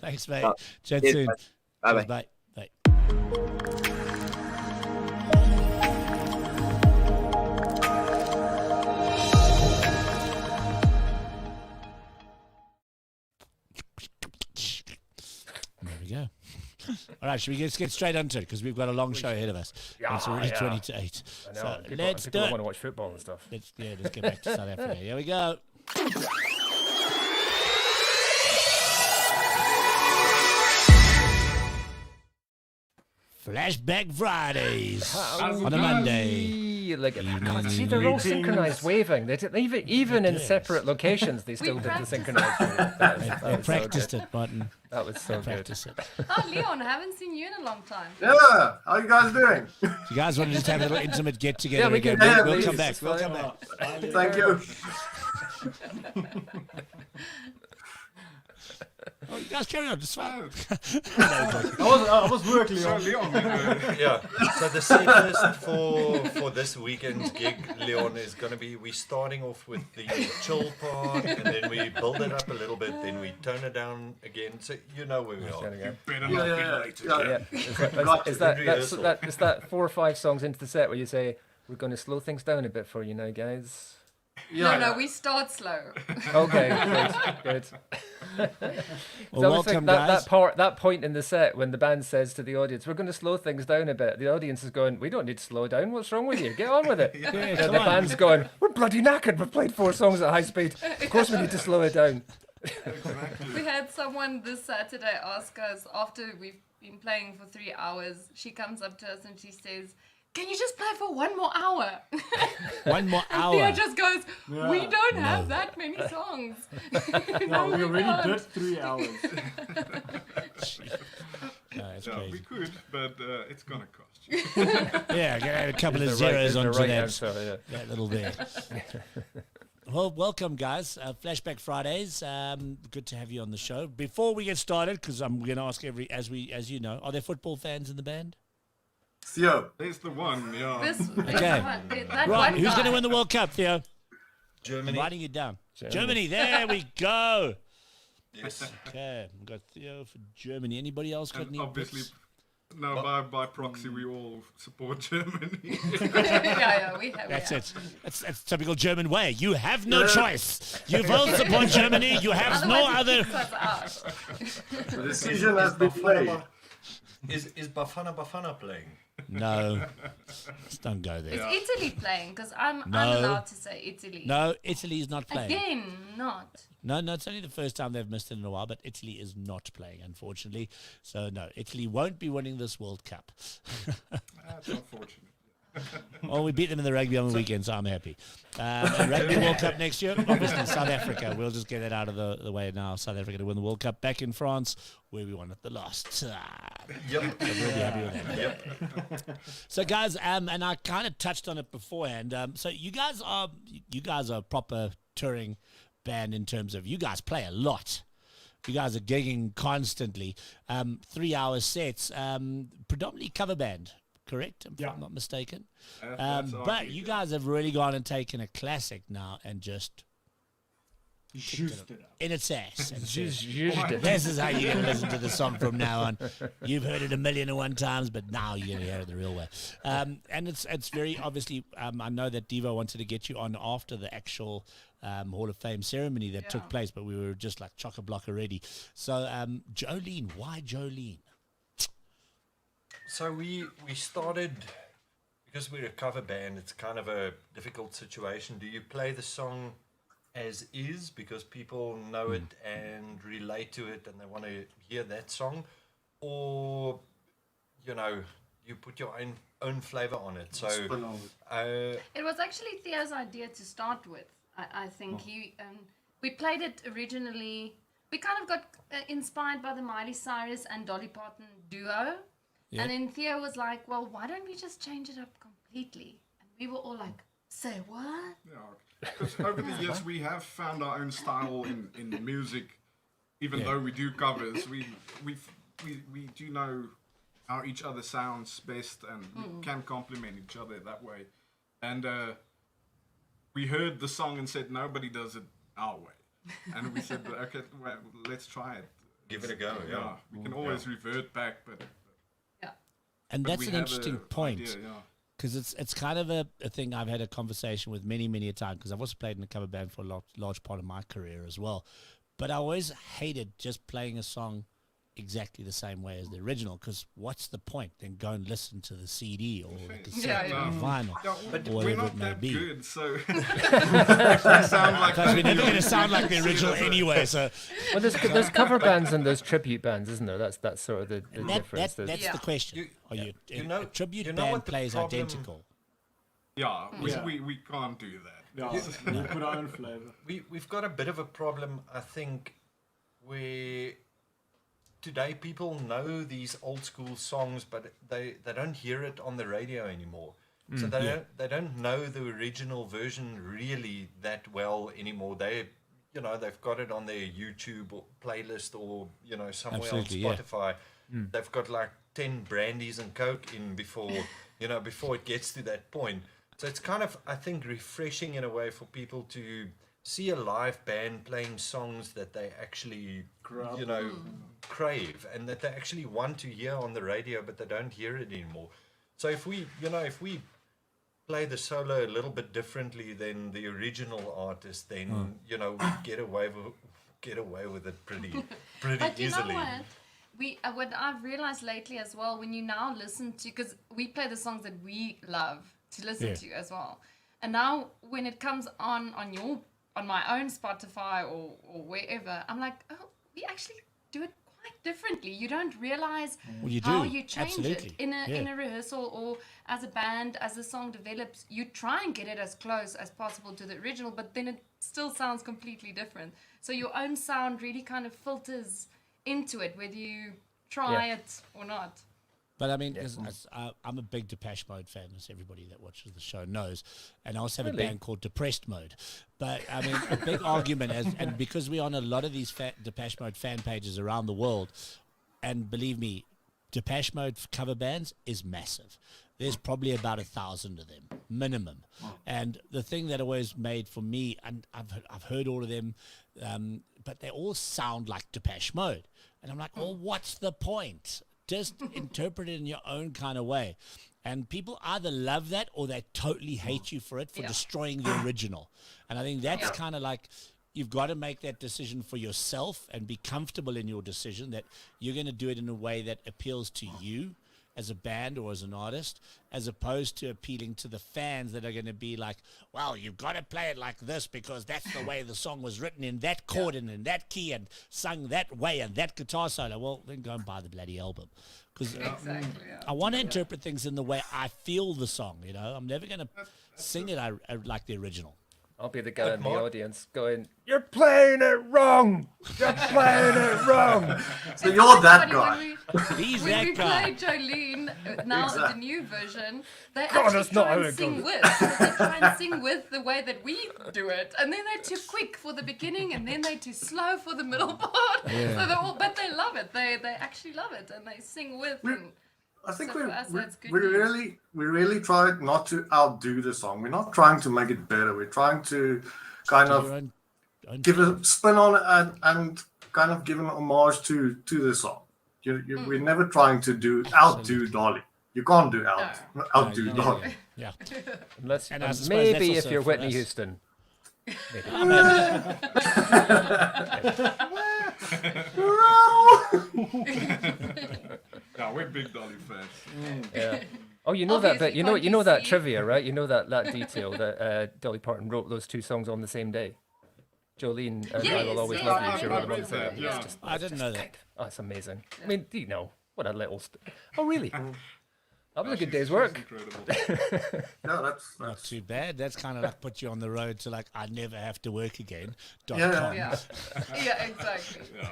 Thanks, mate. Chat soon. Bye-bye. Bye. Bye. There we go. All right, should we just get straight onto it? Because we've got a long show ahead of us. Yeah, it's already 20 to 8. I know. So Let's do it. Want to watch football and stuff. Let's get back to South Africa. Here we go. Flashback Fridays on a Monday. Like, God, see, they're all synchronized waving. Even in separate locations, they still did the synchronized waving. They practiced it, Martin. That was so good. Oh, Leon, I haven't seen you in a long time. Yeah, how are you guys doing? If you guys want to just have a little intimate get together we again, can, we'll come back. We'll come back. Thank you. Oh, you guys carry on, just fine. I was working on Leon. Yeah. So the setlist for this weekend's gig, Leon, is going to be, we're starting off with the chill part, and then we build it up a little bit, then we tone it down again. So you know where we are. Yeah. Is that 4 or 5 songs into the set where you say, we're going to slow things down a bit for you now, guys? No, we start slow. Okay, good. Well, welcome, guys. That point in the set when the band says to the audience, we're going to slow things down a bit. The audience is going, we don't need to slow down. What's wrong with you? Get on with it. The band's going, we're bloody knackered. We've played 4 songs at high speed. Of course we need to slow it down. We had someone this Saturday ask us, after we've been playing for 3 hours, she comes up to us and she says, can you just play for 1 more hour? 1 more hour. Theo just goes, we don't have that many songs. No, we already did 3 hours. We could, but it's going to cost you. Yeah, add a couple of zeros onto that little there. Well, welcome, guys. Flashback Fridays. Good to have you on the show. Before we get started, because I'm going to ask as you know, are there football fans in the band? Theo. There's the one, yeah. Right, who's going to win the World Cup, Theo? Germany. I'm writing it down. Germany, there we go. Yes. Okay, we've got Theo for Germany. Anybody else got any? Obviously, no, by proxy, we all support Germany. Yeah, we have. That's it. That's typical German way. You have no choice. You both support Germany. You have no other. The decision has been made. Is Bafana playing? No, just don't go there. Is Italy playing? Because I'm allowed to say Italy. No, Italy is not playing. Again, not. No, it's only the first time they've missed it in a while, but Italy is not playing, unfortunately. So, no, Italy won't be winning this World Cup. That's unfortunate. Well, we beat them in the rugby on the weekend, so I'm happy. And Rugby World Cup next year, obviously South Africa. We'll just get that out of the way now. South Africa to win the World Cup back in France, where we won at the last. Yep. I'm really happy with that. Yep. So, guys, and I kind of touched on it beforehand. So, you guys are a proper touring band in terms of you guys play a lot. You guys are gigging constantly. 3-hour sets, predominantly cover band. Correct, if I'm not mistaken. But you guys have really gone and taken a classic now and just Juiced it up. in its ass. And Zhuzhed it. this is how you're going to listen to the song from now on. You've heard it 1,000,001 times, but now you're going to hear it the real way. And it's very obviously, I know that Devo wanted to get you on after the actual Hall of Fame ceremony that took place, but we were just like chock-a-block already. So, Jolene, why Jolene? So we started, because we're a cover band, it's kind of a difficult situation. Do you play the song as is because people know it and relate to it and they want to hear that song? Or, you put your own flavor on it. So It was actually Theo's idea to start with. I think we played it originally. We kind of got inspired by the Miley Cyrus and Dolly Parton duo. Yeah. And then Theo was like, well, why don't we just change it up completely? And we were all like, say what? Yeah, because over the years we have found our own style in music. Even though we do covers, we do know how each other sounds best, and we can complement each other that way. And we heard the song and said nobody does it our way, and we said, okay, well, let's try it. Give it a go. Yeah, we can always revert back, but. And that's an interesting point, because it's kind of a thing I've had a conversation with many a time, because I've also played in a cover band for a large part of my career as well. But I always hated just playing a song exactly the same way as the original, because what's the point? Then go and listen to the CD or the cassette or the vinyl, but or we're whatever not it may that be. good, so we sound like We're never going to sound like the original anyway. So, Well, there's cover bands and there's tribute bands, isn't there? That's sort of the difference. that's the question. Are you a tribute band what the plays problem- identical? Yeah, we can't do that. Yeah, we put our own flavor. We've got a bit of a problem, I think, where today people know these old school songs, but they don't hear it on the radio anymore. So they don't know the original version really that well anymore. They've got it on their YouTube or playlist or somewhere Absolutely, on Spotify. They've got like 10 brandies and Coke in before it gets to that point. So it's kind of, I think, refreshing in a way for people to see a live band playing songs that they actually, crave and that they actually want to hear on the radio, but they don't hear it anymore. So if we play the solo a little bit differently than the original artist, then we get away with it pretty But you easily. know what? What I've realized lately as well, when you now listen to, because we play the songs that we love to listen to as well, and now when it comes on my own Spotify or wherever, I'm like, oh, we actually do it quite differently. You don't realize how you change it in a rehearsal or as a band. As the song develops, you try and get it as close as possible to the original, but then it still sounds completely different. So your own sound really kind of filters into it, whether you try it or not. But I mean, I'm a big Depeche Mode fan, as everybody that watches the show knows. And I also have a band called Depressed Mode. But I mean, a big argument, and because we're on a lot of these Depeche Mode fan pages around the world, and believe me, Depeche Mode cover bands is massive. There's probably about 1,000 of them, minimum. And the thing that always made for me, and I've heard all of them, but they all sound like Depeche Mode. And I'm like, well, what's the point? Just interpret it in your own kind of way. And people either love that or they totally hate you for it, for destroying the original. And I think that's kind of like, you've got to make that decision for yourself and be comfortable in your decision that you're going to do it in a way that appeals to you as a band or as an artist, as opposed to appealing to the fans that are going to be like, well, you've got to play it like this because that's the way the song was written in that chord and in that key and sung that way and that guitar solo. Well, then go and buy the bloody album. Because I want to interpret things in the way I feel the song, you know. I'm never going to sing it like the original. I'll be the guy in the audience going, "You're playing it wrong! You're playing it wrong!" So you're that guy. He's when that we guy. play Jolene, now the new version, they God, actually that's not try how and it sing goes. with. They try and sing with the way that we do it. And then they're too quick for the beginning and then they're too slow for the middle part. Yeah. So they're all, but they love it. They actually love it and they sing with. And I think so for us, that's good we news. really try not to outdo the song. We're not trying to make it better. We're trying to kind Your of own give a spin on it and kind of give an homage to the song. We're never trying to outdo Dolly. You can't do outdo No, Dolly. Yeah. Unless, And I suppose maybe that's if also you're for Whitney us. Houston. Yeah, we're big Dolly fans. Yeah. Oh, you know that bit. You know that trivia, right? You know that detail that Dolly Parton wrote those two songs on the same day. Jolene and I Will Always Yes, Love yes, You. She I wrote them on read the same that, day. yeah. It's just, I didn't know that. oh, it's amazing. I mean, you know, what a little. Oh, really? That was a good day's She's work. incredible. Yeah, that's Not too bad. That's kind of like put you on the road to like, I never have to work again. Yeah. .com. Yeah. Yeah, exactly. Yeah.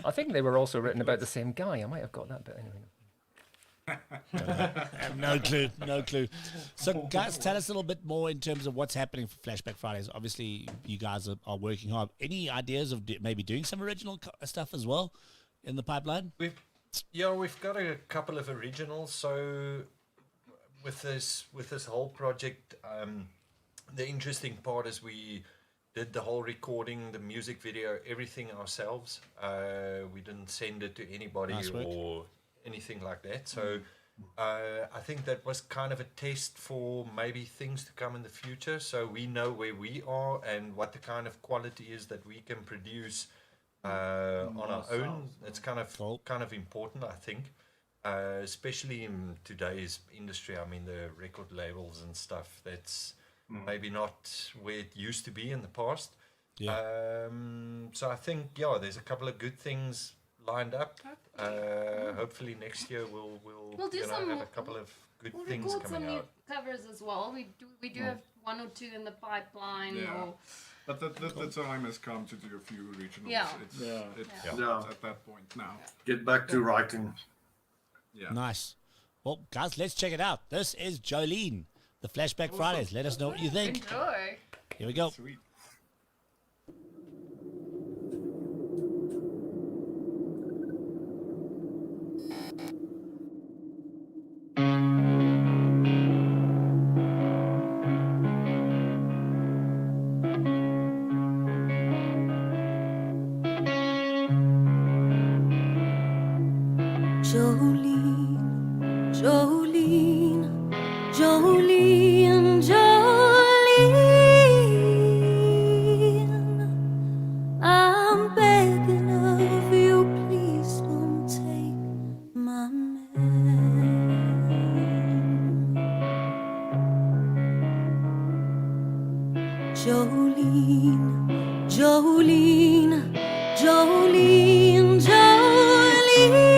I think they were also written about the same guy. I might have got that bit anyway. I have no clue. So, guys, tell us a little bit more in terms of what's happening for Flashback Fridays. Obviously, you guys are working hard. Any ideas of maybe doing some original stuff as well in the pipeline? We've got a couple of originals. So with this whole project, the interesting part is we did the whole recording, the music video, everything ourselves. We didn't send it to anybody Nice work. or anything like that. So I think that was kind of a test for maybe things to come in the future. So we know where we are and what the kind of quality is that we can produce on our own. It's kind of important, I think, especially in today's industry. I mean, the record labels and stuff, that's maybe not where it used to be in the past. Yeah. So I think, there's a couple of good things lined up. Hopefully next year we'll do have a couple of good We'll things record coming some new out. covers as well. We do have one or two in the pipeline. Yeah. Or But the time has come to do a few originals. Yeah. It's Yeah. at that point now. get back to writing. Yeah. Nice. Well, guys, let's check it out. This is Jolene, the Flashback Fridays. Let us know what you think. enjoy. Here we go. Sweet. Jolene, Jolene, Jolene, Jolene. I'm begging of you, please don't take my man. Jolene, Jolene, Jolene, Jolene.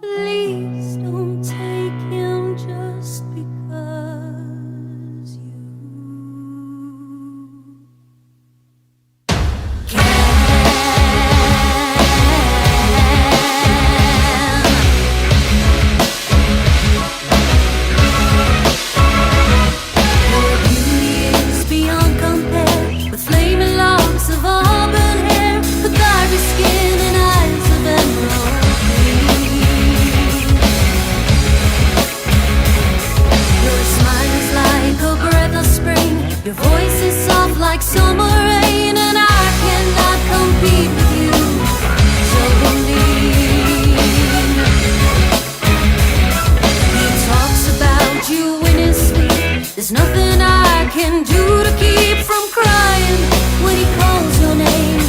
Please don't take him just because you Your beauty is beyond compare, with flaming locks of auburn hair, with ivory skin and eyes of emerald green. Your smile is like a breath of spring, your voice is soft like summer rain, and I cannot compete with you, Jolene. He talks about you in his sleep. There's nothing I can do to keep from crying when he calls your name.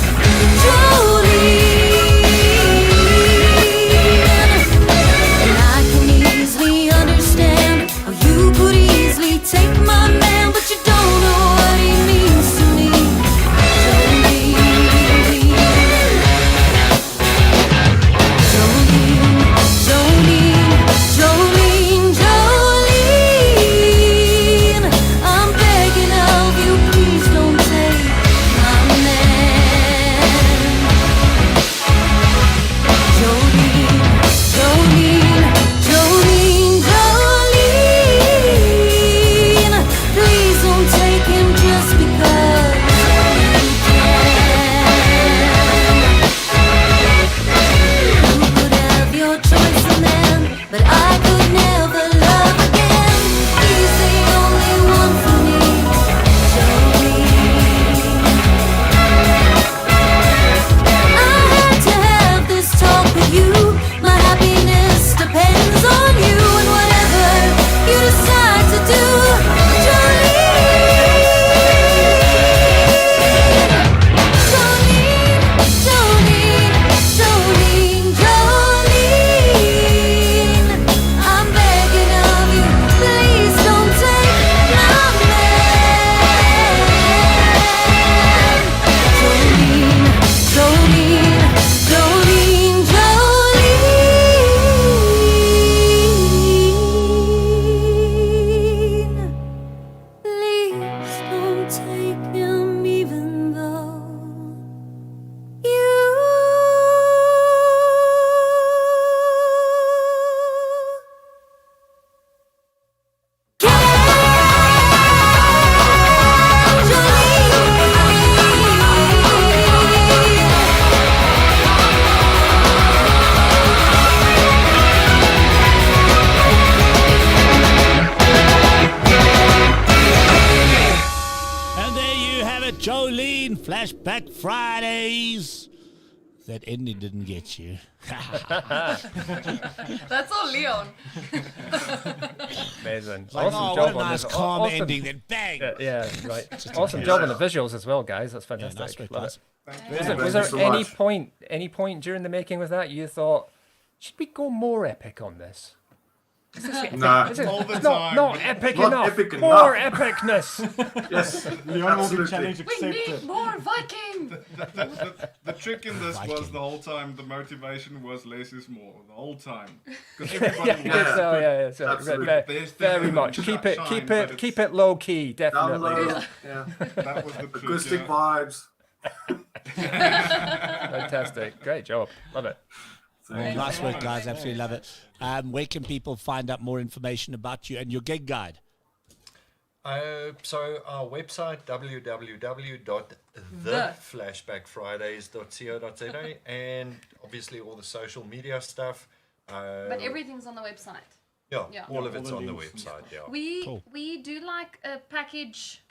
Flashback Fridays. That ending didn't get you. That's all Leon. Amazing. Like, Awesome what job a on nice this. calm Awesome. ending, then bang. Yeah, right. Awesome job on the visuals as well, guys. That's Yeah, fantastic. nice work, Love guys. it. Was there so any much. point during the making of that you thought, should we go more epic on this? Nah. Is it All the not, time. not epic Not enough? epic More enough. epicness. Yes, Leon will be absolutely. challenge We need accepted. more Viking. The trick in this was Viking. the whole time the motivation was less is more the whole time because everybody Yeah, was so, yeah, so, Absolutely. There's very the much. shine, but Keep it low key, Down definitely. low. Yeah. that was the trick. Acoustic Yeah. vibes. Fantastic, great job, love it. Nice work, guys. Absolutely love it. Where can people find out more information about you and your gig guide? So our website www.theflashbackfridays.co.za and obviously all the social media stuff. But everything's on the website. Yeah, all of it's on the website. Yeah. We do like a package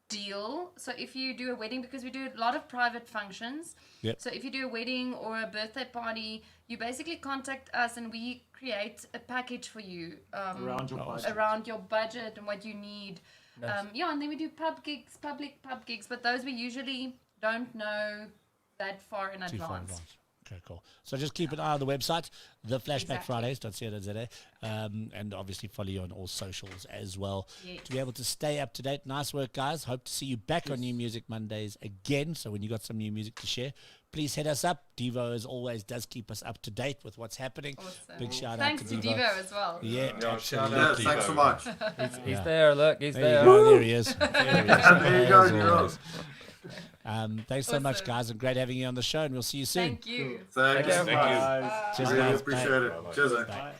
deal. So if you do a wedding, because we do a lot of private functions. Yep. So if you do a wedding or a birthday party, you basically contact us and we create a package for you Around your budget. around your budget and what you need. Yeah, and then we do public pub gigs, but those we usually don't know that far in Too far in advance. advance. Okay, cool. So just keep an eye on the website, theflashbackfridays.co.za, and obviously follow you on all socials as well Yes. to be able to stay up to date. Nice work, guys. Hope to see you back on New Music Mondays again. So when you got some new music to share, please hit us up. Devo, as always, does keep us up to date with what's happening. Awesome. Big shout Thanks out to to Devo. Devo as well. Yeah, absolutely. Yeah, thanks so much. He's there, look, he's There you there. go. There he is. There he is. There you go, As girl. always. Thanks so much, Awesome. guys, and great having you on the show, and we'll see you soon. Thank you. Thank you. Thank you. Guys. Cheers, Really guys. appreciate Bye. it. Cheers. eh? Bye.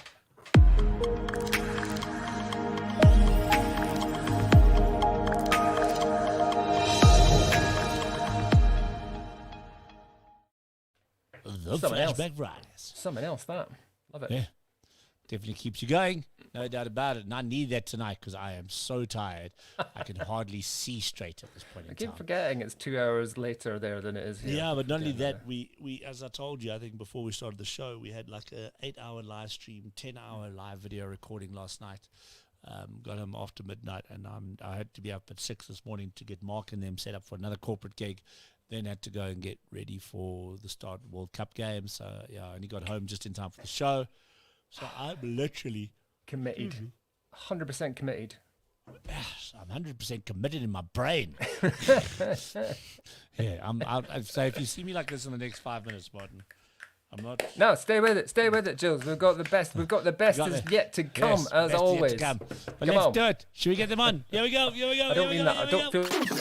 The Someone else. Flashback Fridays. Something else, that. Love it. Yeah, definitely keeps you going. No doubt about it. And I need that tonight because I am so tired. I can hardly see straight at this point I in keep time. forgetting it's 2 hours later there than it is here. Yeah, but not only that, we as I told you, I think before we started the show, we had like a 8-hour live stream, 10-hour live video recording last night. Got home after midnight, and I had to be up at 6 this morning to get Mark and them set up for another corporate gig. Then had to go and get ready for the start of World Cup game. So yeah, I only got home just in time for the show. So I'm literally Committed. 100% committed. I'm 100% committed in my brain. Yeah, I'd say if you see me like this in the next 5 minutes, Martin, I'm not. No, stay with it, Jules. We've got the best. We've got the best Got is it. yet to come, Yes, as best yet to always. come. But Come let's on. do it. Should we get them on? Here we go. Here we go. I don't here we mean go, that. I here we don't go. feel.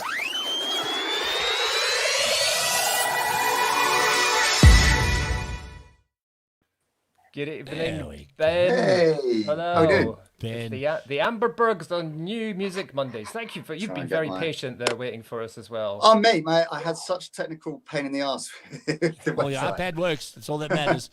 Good There evening, we Ben. Hey, Hello. how you doing? Ben. The Amberbergs on New Music Mondays. Thank you for you've Try been and get very my- patient there, waiting for us as well. Oh, mate, I had such technical pain in the ass with the Well, your website. iPad works. That's all that matters.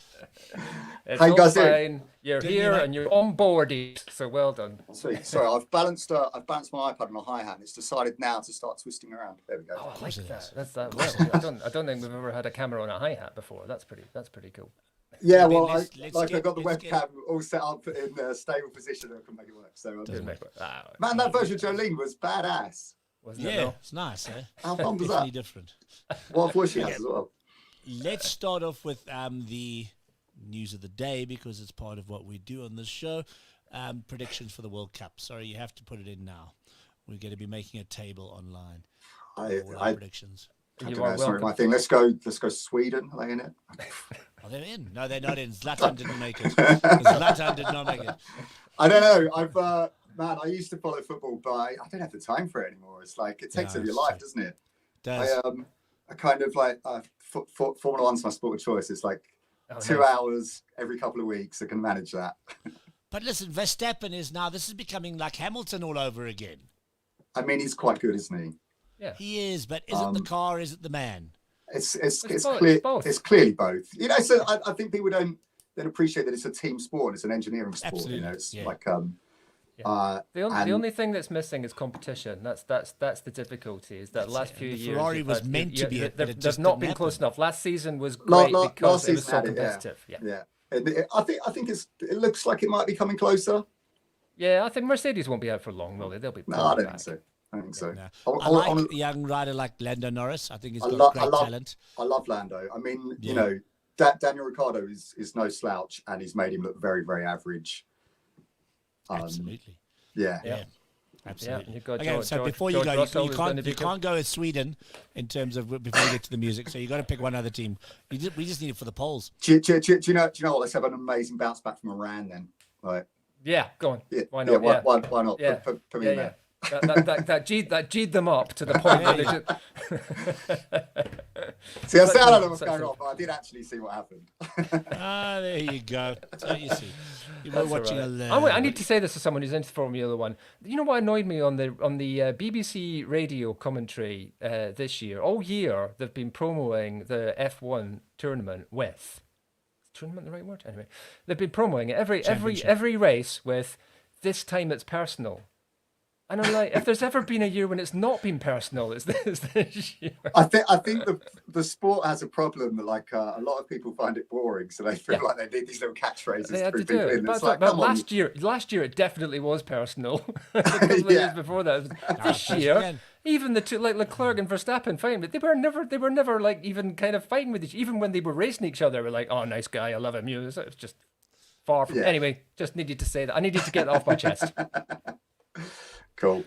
It's How you all guys doing? fine. You're Good, you here know. and you're on board. So well done. Sweet. Sorry, I've balanced my iPad on a hi hat, and it's decided now to start twisting around. There we go. Oh, I course like it that. is. That's that. Well, I don't think we've ever had a camera on a hi hat before. That's pretty cool. Yeah, Ben, well, let's I get- got the let's get- webcam all set up in a stable position and I can make it work. So I'm Doesn't doing make it. man, Man, that version of Jolene was badass. wasn't it? Yeah, No? it's nice, eh? How fun was Definitely that? different. What voice she has as well. Let's start off with the news of the day because it's part of what we do on this show. Predictions for the World Cup. Sorry, you have to put it in now. We're going to be making a table online. All our I predictions. don't You know, are it's not welcome. my thing. Let's go Sweden. Are they in it? Oh, they're in. No, they're not in. Zlatan didn't make it. Zlatan did not make it. I don't know. Man, I used to follow football, but I don't have the time for it anymore. It's like it takes No, over your it's life, true. doesn't it? Does. I kind of like Formula One's my sport of choice. It's like Oh, 2 nice. hours every couple of weeks. I can manage that. But listen, Verstappen is now, this is becoming like Hamilton all over again. I mean, he's quite good, isn't he? Yeah. He is, but is it the car, is it the man? It's both, clear. it's both. It's clearly both. You know, so I think people don't appreciate that it's a team sport. It's an engineering sport. Absolutely, You know, it's yeah. like The only thing that's missing is competition. That's the difficulty. Is that last few years Ferrari was meant to be it, but it they've just not didn't been close happen. enough. Last season was great because it was so competitive. Yeah. I think it looks like it might be coming closer. Yeah, I think Mercedes won't be out for long, will they? They'll be. No, I don't think so. No. I like a young rider like Lando Norris. I think he's got great talent. I love Lando. I mean, you know, Daniel Ricciardo is no slouch, and he's made him look very, very average. Absolutely. Yeah. Absolutely. Yeah, so before you go, you can't go with Sweden in terms of before you get to the music. So you got to pick one other team. We just need it for the polls. Do you know what? Let's have an amazing bounce back from Iran then. Right. Yeah, go on. Yeah, why not? Why not? Yeah. Put me in there. That G'd them up to the point where they just... See, I said I don't know what's going on, but I did actually see what happened. There you go. So you see, you were watching I need to say this to someone who's into Formula One. You know what annoyed me on the BBC radio commentary this year? All year they've been promoting the F1 tournament with. Is tournament the right word? Anyway, they've been promoting it every race with this time it's personal. And I'm like, if there's ever been a year when it's not been personal, it's this year. I think the sport has a problem that like a lot of people find it boring, so they feel like they need these little catchphrases. They had to people do it. in. But, Like, but last year it definitely was personal. A couple of years before that, this year, even the two like Leclerc and Verstappen fighting, but they were never like even kind of fighting with each. Even when they were racing each other, they were like, "Oh, nice guy, I love him." It's just far from. Anyway, just needed to say that. I needed to get that off my chest. Cool.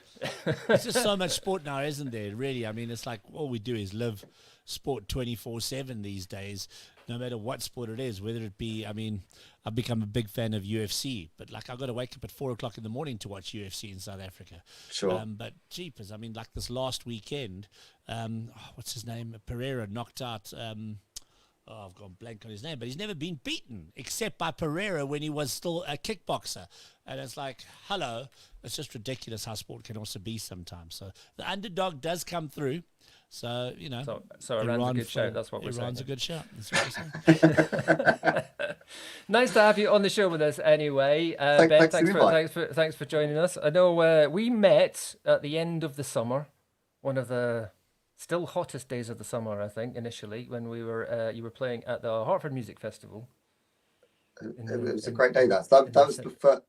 There's just so much sport now, isn't there? Really, I mean, it's like all we do is live sport 24/7 these days, no matter what sport it is. Whether it be, I mean, I've become a big fan of UFC, but like I've got to wake up at 4:00 in the morning to watch UFC in South Africa. Sure. But jeepers, I mean, like this last weekend, what's his name? Pereira knocked out. I've gone blank on his name, but he's never been beaten except by Pereira when he was still a kickboxer. And it's like, hello, it's just ridiculous how sport can also be sometimes. So the underdog does come through. So, you know. So Iran's a good shout. That's what we're saying. Iran's a good shout. That's what we're saying. Nice to have you on the show with us anyway. Ben, thanks for joining us. I know we met at the end of the summer, one of the still hottest days of the summer, I think, initially, when we were you were playing at the Hartford Music Festival. It was a great day. That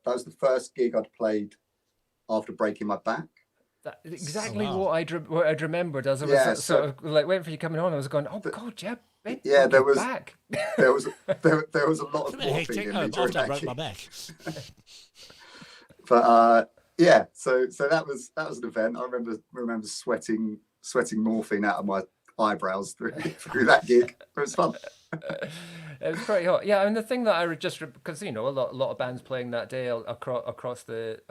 was the first gig I'd played after breaking my back. Exactly what I'd remembered as I was sort of like waiting for you coming on. I was going, oh God, yeah, there was back. there was a lot of morphine in me during after I that broke gig. my back. But so that was an event. I remember sweating morphine out of my eyebrows through that gig. It was fun. It was pretty hot. Yeah, I mean the thing that I just because a lot of bands playing that day across the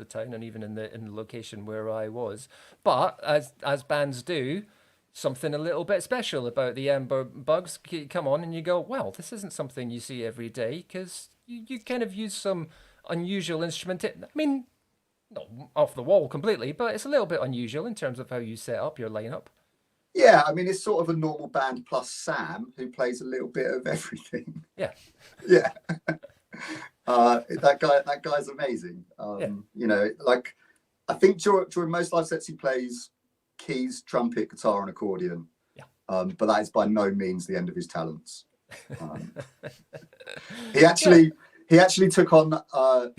town and even in the location where I was. But as bands do, something a little bit special about the Amber Bugs come on and you go, well, this isn't something you see every day because you kind of use some unusual instrument. I mean, not off the wall completely, but it's a little bit unusual in terms of how you set up your lineup. Yeah, I mean, it's sort of a normal band plus Sam, who plays a little bit of everything. Yeah. Yeah. That guy's amazing. You know, like, I think during most live sets he plays keys, trumpet, guitar, and accordion. Yeah. But that is by no means the end of his talents. He actually took on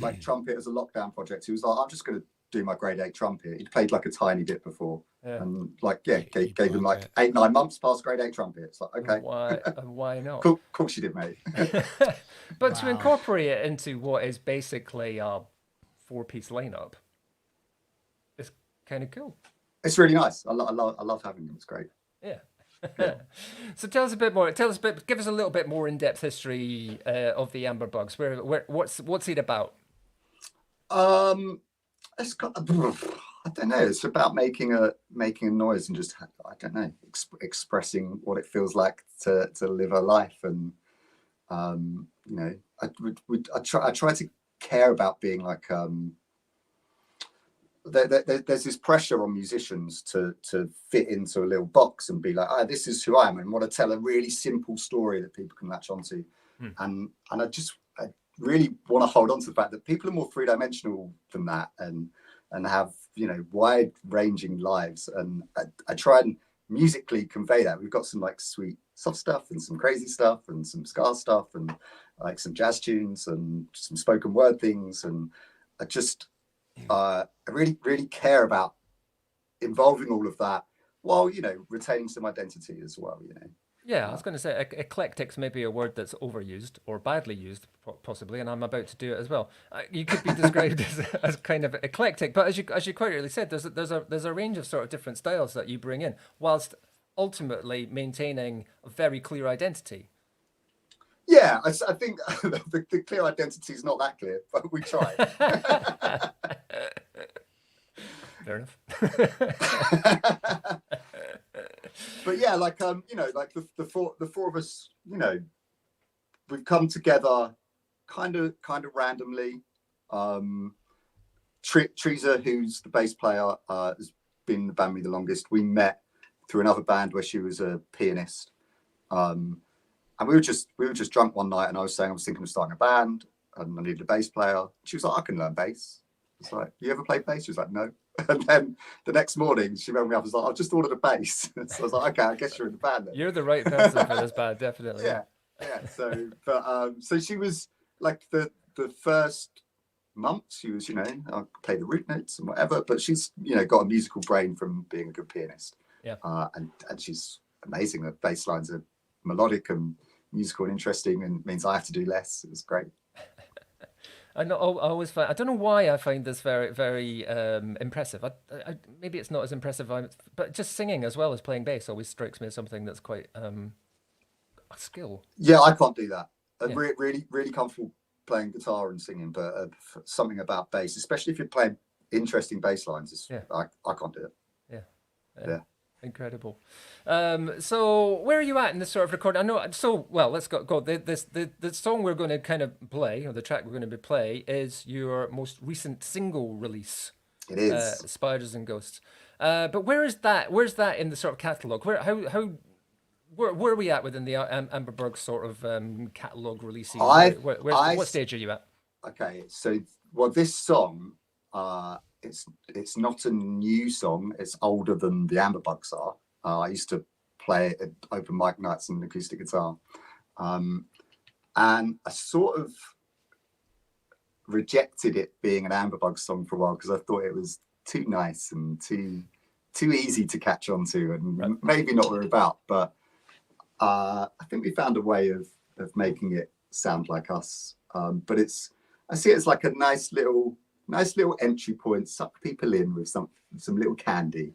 like trumpet as a lockdown project. He was like, I'm just going to do my grade 8 trumpet. He'd played like a tiny bit before. Yeah. And like, gave him like 8-9 months past grade 8 trumpet. It's like, okay. Why not? Of course you did, mate. But to incorporate it into what is basically a 4-piece lineup, it's kind of cool. It's really nice. I love having him. It's great. Yeah. So tell us a bit more. Give us a little bit more in-depth history of the Amber Bugs. What's it about? It's got, I don't know. It's about making a noise and just, I don't know, expressing what it feels like to live a life. And you know, I try to care about being like there's this pressure on musicians to fit into a little box and be like, this is who I am, and want to tell a really simple story that people can latch onto. And I really want to hold on to the fact that people are more three-dimensional than that, and have, you know, wide-ranging lives. And I try and musically convey that. We've got some like sweet soft stuff and some crazy stuff and some ska stuff and like some jazz tunes and some spoken word things. And I just I really, really care about involving all of that while, you know, retaining some identity as well, you know. Yeah, I was going to say eclectic's maybe a word that's overused or badly used, possibly, and I'm about to do it as well. You could be described as kind of eclectic, but as you quite rightly said, there's a range of sort of different styles that you bring in, whilst ultimately maintaining a very clear identity. Yeah, I think the clear identity is not that clear, but we try. Fair enough. But yeah, like you know, like the four of us, you know, we've come together kind of randomly. Teresa, who's the bass player, has been in the band with me the longest. We met through another band where she was a pianist. And we were just drunk one night, and I was saying I was thinking of starting a band and I needed a bass player. She was like, I can learn bass. It's like, you ever play bass? She was like, no. And then the next morning she rang me up and was like, I've just ordered a bass. So I was like, okay, I guess you're in the band then. You're the right person for this band, definitely. Yeah. So, but so she was like the first month. She was, you know, I play the root notes and whatever. But she's, you know, got a musical brain from being a good pianist. Yeah. And she's amazing. The bass lines are melodic and musical and interesting, and means I have to do less. It was great. I always find, I don't know why I find this very, very impressive. I maybe it's not as impressive, but just singing as well as playing bass always strikes me as something that's quite a skill. Yeah, I can't do that. I'm Yeah. really comfortable playing guitar and singing, but something about bass, especially if you're playing interesting bass lines, I can't do it. Yeah. Incredible. So where are you at in this sort of recording? I know. So well, let's go. The song we're going to kind of play, or the track we're going to play, is your most recent single release. It is Spiders and Ghosts. But where's that in the sort of catalogue? Where are we at within the Amberberg sort of catalogue releasing? What stage are you at? Okay, so this song, it's not a new song. It's older than the Amberbugs are. I used to play it at open mic nights on acoustic guitar, and I sort of rejected it being an Amberbugs song for a while because I thought it was too nice and too easy to catch on to, and maybe not what we're about. But I think we found a way of making it sound like us. But I see it as like a nice little entry point, suck people in with some little candy,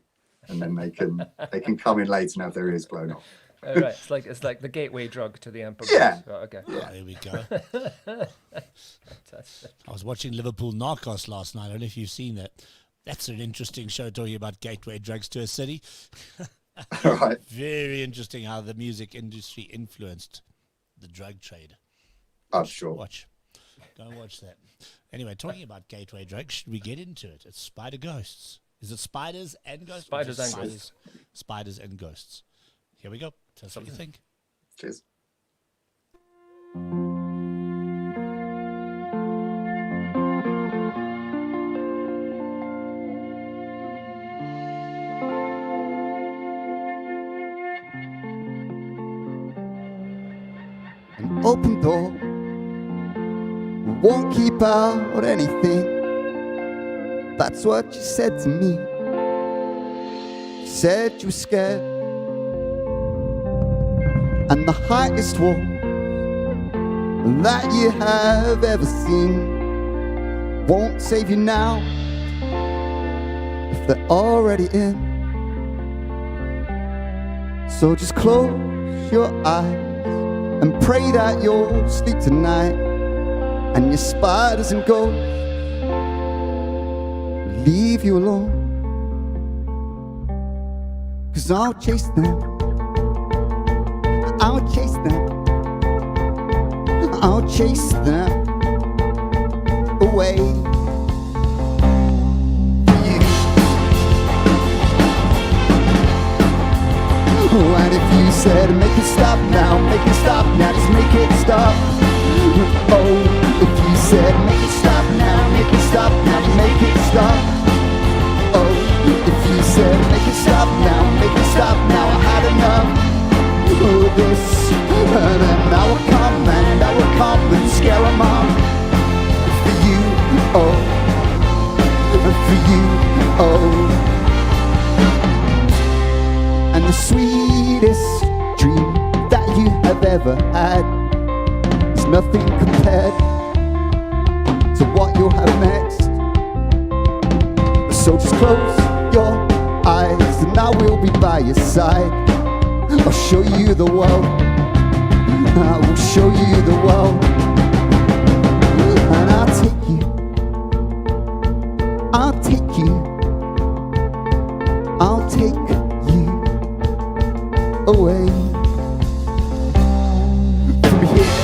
and then they can come in later and have their ears blown off. Oh, right, it's like the gateway drug to the Emperor. Yeah. Oh, okay. Yeah, there we go. I was watching Liverpool Narcos last night. I don't know if you've seen that. That's an interesting show talking about gateway drugs to a city. Right. Very interesting how the music industry influenced the drug trade. I'm sure. Go and watch that. Anyway, talking about gateway drugs, should we get into it? It's Spider Ghosts. Is it Spiders and Ghosts? Spiders and Ghosts. Spiders and Ghosts. Here we go. Tell us what you think. Cheers. An open door won't keep out anything. That's what you said to me. You said you were scared, and the highest wall that you have ever seen won't save you now if they're already in. So just close your eyes and pray that you'll sleep tonight, and your spiders and ghosts leave you alone. 'Cause I'll chase them, I'll chase them, I'll chase them away for you. Oh, and if you said make it stop now, just make it stop. Oh, if said make it stop now, make it stop now, make it stop. Oh, if you said make it stop now, make it stop now, I had enough of this. And then I will come and scare them off. For you, oh, for you, oh. And the sweetest dream that you have ever had is nothing compared to what you'll have next. So just close your eyes and I will be by your side. I'll show you the world, I will show you the world. And I'll take you, I'll take you, I'll take you away from here.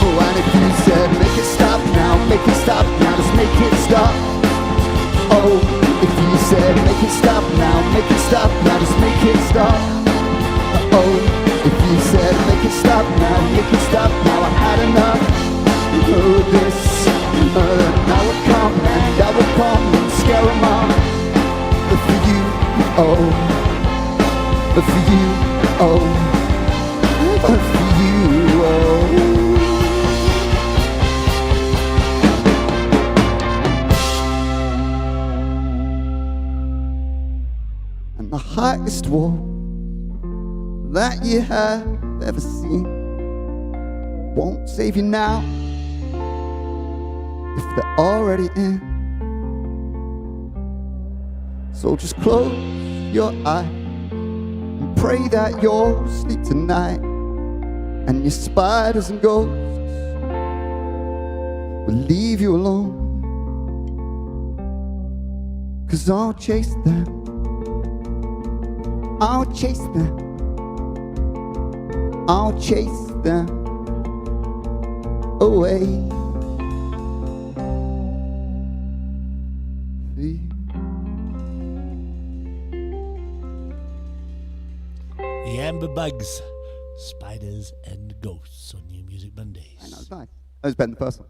Oh, and if you said make it stop now, make it stop now, just make it stop. Oh, if you said make it stop now, make it stop now, just make it stop. Oh, if you said make it stop now, make it stop now, I had enough of this. I would come and scare them off. But for you, oh, but for you, oh, but for you, oh. The highest wall that you have ever seen won't save you now if they're already in. So just close your eyes and pray that you'll sleep tonight, and your spiders and ghosts will leave you alone. 'Cause I'll chase them, I'll chase them, I'll chase them away. The Amber Bugs, Spiders and Ghosts on New Music Mondays. I know, it's nice. That was Ben the person.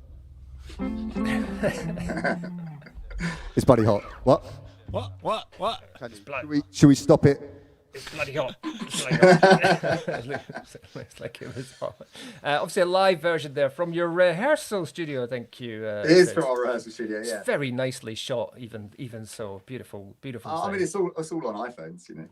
It's bloody hot. What? What? Should we stop it? It's bloody hot. It's like it was hot. Obviously, a live version there from your rehearsal studio, I think you. It is from our rehearsal studio, yeah. It's very nicely shot, even so. Beautiful. I mean, it's all on iPhones, you know.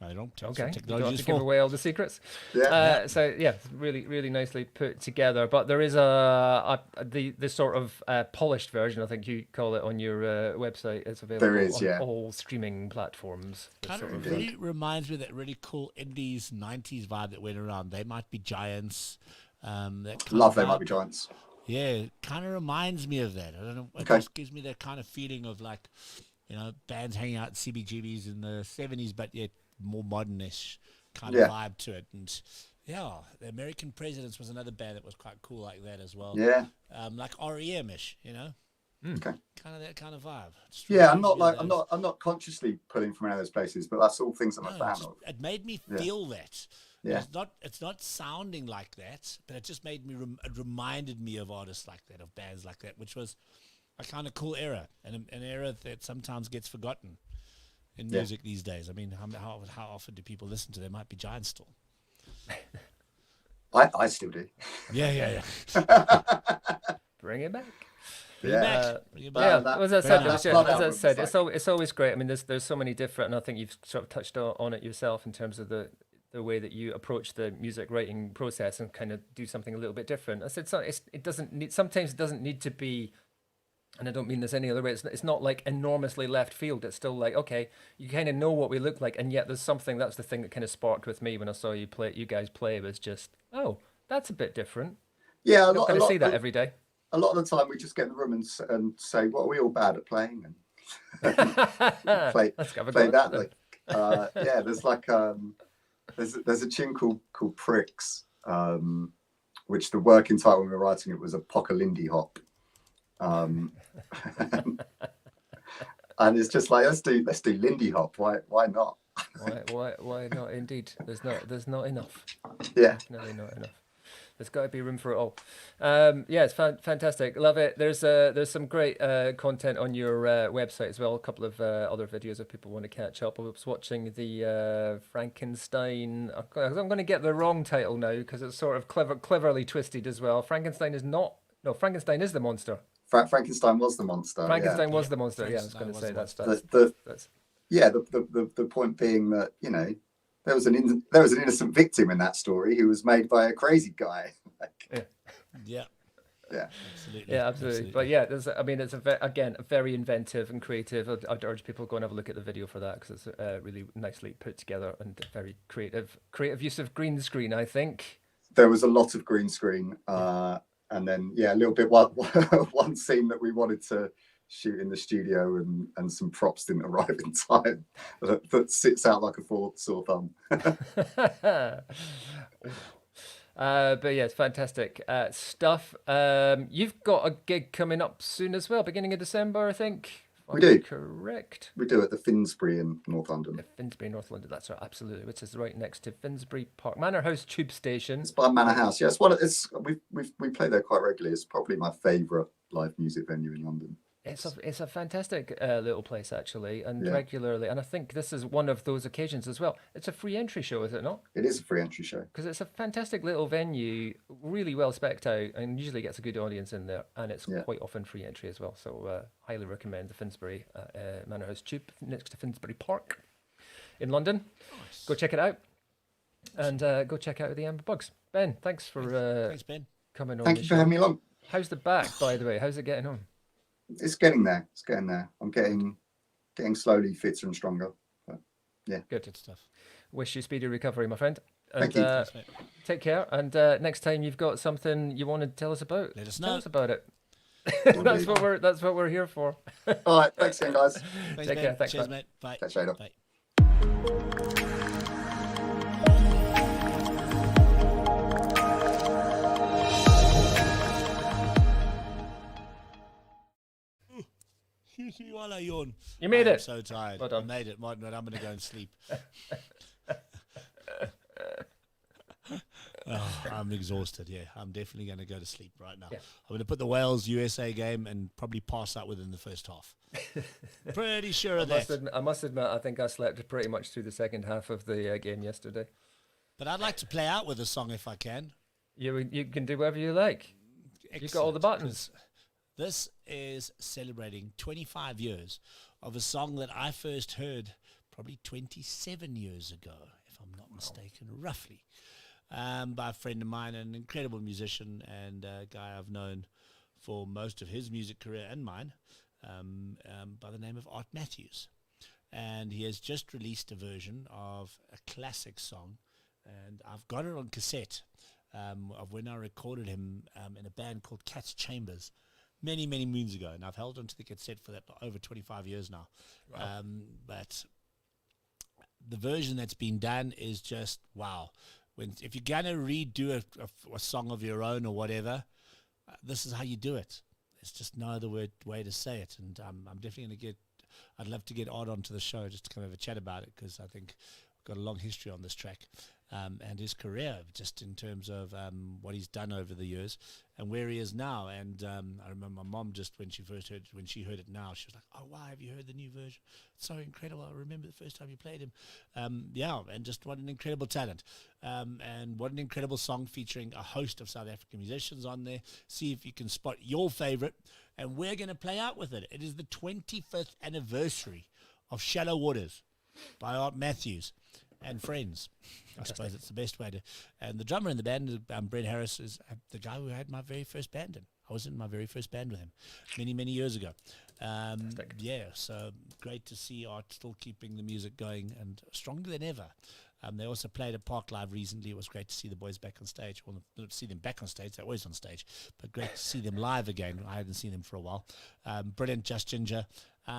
I don't tell okay. some You don't technology have to give away all the secrets. Yeah. So yeah, really nicely put together. But there is the sort of polished version, I think you call it, on your website. It's available there is, on all streaming platforms. Kind of really reminds me of that really cool indies 90s vibe that went around. They Might Be Giants. Love They Might Be Giants. Yeah, kind of reminds me of that. I don't know. It just gives me that kind of feeling of like, you know, bands hanging out at CBGBs in the 70s, but yet more modernish kind of vibe to it. And yeah, the American Presidents was another band that was quite cool like that as well. Yeah. Like REM-ish, you know. Okay. Kind of that kind of vibe. Yeah, I'm not consciously pulling from any of those places, but that's all things I'm a fan of. It made me feel that. Yeah. It's not sounding like that, but it just made me. It reminded me of artists like that, of bands like that, which was a kind of cool era, and an era that sometimes gets forgotten in music these days. I mean, how often do people listen to They Might Be Giants still? I still do. Yeah. Bring it back. As I said, it's always great. I mean, there's so many different, and I think you've sort of touched on it yourself in terms of the way that you approach the music writing process and kind of do something a little bit different. I said sometimes it doesn't need to be. And I don't mean this any other way. It's not like enormously left field. It's still like, okay, you kind of know what we look like, and yet there's something. That's the thing that kind of sparked with me when I saw you guys play. Was just, oh, that's a bit different. Yeah, I don't see that every day. A lot of the time, we just get in the room and say, "What are we all bad at playing?" And play that. Like, there's like there's a tune called Pricks, which the working title when we were writing it was Apocalypse Hop. And it's just like let's do Lindy Hop. Why not? Why not? Indeed, there's not enough. Yeah, definitely not enough. There's got to be room for it all. Yeah, it's fantastic. Love it. There's some great content on your website as well. A couple of other videos if people want to catch up. I was watching the Frankenstein. I'm going to get the wrong title now because it's sort of cleverly twisted as well. Frankenstein is not. No, Frankenstein is the monster. Frankenstein was the monster. Frankenstein was the monster. Yeah, I was going to say that's. The point being that, you know, there was an innocent victim in that story who was made by a crazy guy. Yeah. Absolutely. Yeah, absolutely. But yeah, it's a very inventive and creative. I'd urge people to go and have a look at the video for that because it's really nicely put together and very creative use of green screen, I think. There was a lot of green screen, and then a little bit one scene that we wanted to shoot in the studio and some props didn't arrive in time that sits out like a sore thumb. But yeah, it's fantastic stuff. You've got a gig coming up soon as well, beginning of December, I think. We do. Correct. We do at the Finsbury in North London. Finsbury, North London. That's right, absolutely. Which is right next to Finsbury Park, Manor House Tube Station. It's by Manor House. Yeah, we play there quite regularly. It's probably my favourite live music venue in London. It's a fantastic little place actually, and regularly. And I think this is one of those occasions as well. It's a free entry show, is it not? It is a free entry show because it's a fantastic little venue, really well specced out, and usually gets a good audience in there. And it's quite often free entry as well. So highly recommend the Finsbury Manor House Tube next to Finsbury Park in London. Nice. Go check it out, and go check out the Amber Bugs. Ben, thanks for thanks Ben coming on. Thank you for having me along. How's the back, by the way? How's it getting on? It's getting there. I'm getting slowly fitter and stronger. But, yeah. Good stuff. Wish you speedy recovery, my friend. Thank you. Take care. And next time you've got something you want to tell us about, let us know. Tell us about it. That's what we're here for. All right. Thanks again, guys. Take care. Thanks, cheers, mate. Bye. Catch you later. Bye. While I yawn. You made it. I'm so tired. Well done. I made it, Martin. I'm going to go and sleep. I'm exhausted. Yeah, I'm definitely going to go to sleep right now. Yeah. I'm going to put the Wales USA game and probably pass out within the first half. Pretty sure of that. I must admit, I think I slept pretty much through the second half of the game yesterday. But I'd like to play out with a song if I can. You can do whatever you like. Excellent. You've got all the buttons. This is celebrating 25 years of a song that I first heard probably 27 years ago, if I'm not mistaken, roughly, by a friend of mine, an incredible musician and a guy I've known for most of his music career and mine, by the name of Art Matthews. And he has just released a version of a classic song, and I've got it on cassette of when I recorded him in a band called Cat's Chambers many moons ago, and I've held onto the cassette for that over 25 years now. Wow. But the version that's been done is just wow. If you're gonna redo a song of your own or whatever, this is how you do it. There's just no other way to say it. And I'm definitely gonna I'd love to get Art onto the show just to kind of have a chat about it, because I think I've got a long history on this track. And his career, just in terms of what he's done over the years and where he is now. And I remember my mom, just when she heard it now, she was like, "Oh wow, have you heard the new version? It's so incredible. I remember the first time you played him." And just what an incredible talent, and what an incredible song featuring a host of South African musicians on there. See if you can spot your favorite, and we're going to play out with it. It is the 25th anniversary of Shallow Waters by Art Matthews and friends. I suppose it's the best way to. And the drummer in the band, Brett Harris, is the guy who had my very first band in. I was in my very first band with him many years ago. So great to see Art still keeping the music going and stronger than ever. They also played at Park Live recently. It was great to see the boys back on stage. Well, not to see them back on stage, they're always on stage, but great to see them live again. I hadn't seen them for a while. Brilliant Just Ginger.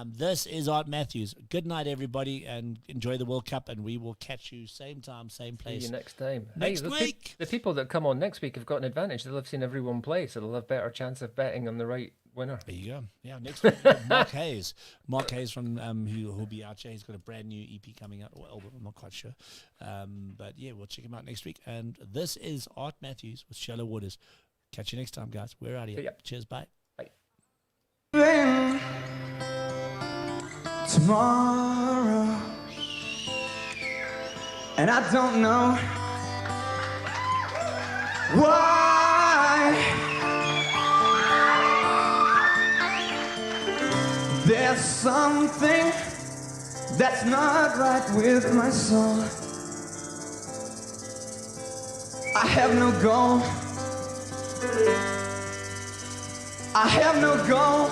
This is Art Matthews. Good night, everybody, and enjoy the World Cup, and we will catch you same time, same place. See you next time. Next week. The people that come on next week have got an advantage. They'll have seen everyone play, so they'll have better chance of betting on the right winner. There you go. Yeah, next week, Mark Hayes. Mark Hayes from who'll be out here. He's got a brand new EP coming out, or album, I'm not quite sure. But yeah, we'll check him out next week. And this is Art Matthews with Shallow Waters. Catch you next time, guys. We're out of here. Cheers, bye. Then tomorrow, and I don't know why. There's something that's not right with my soul. I have no goal. I have no goal.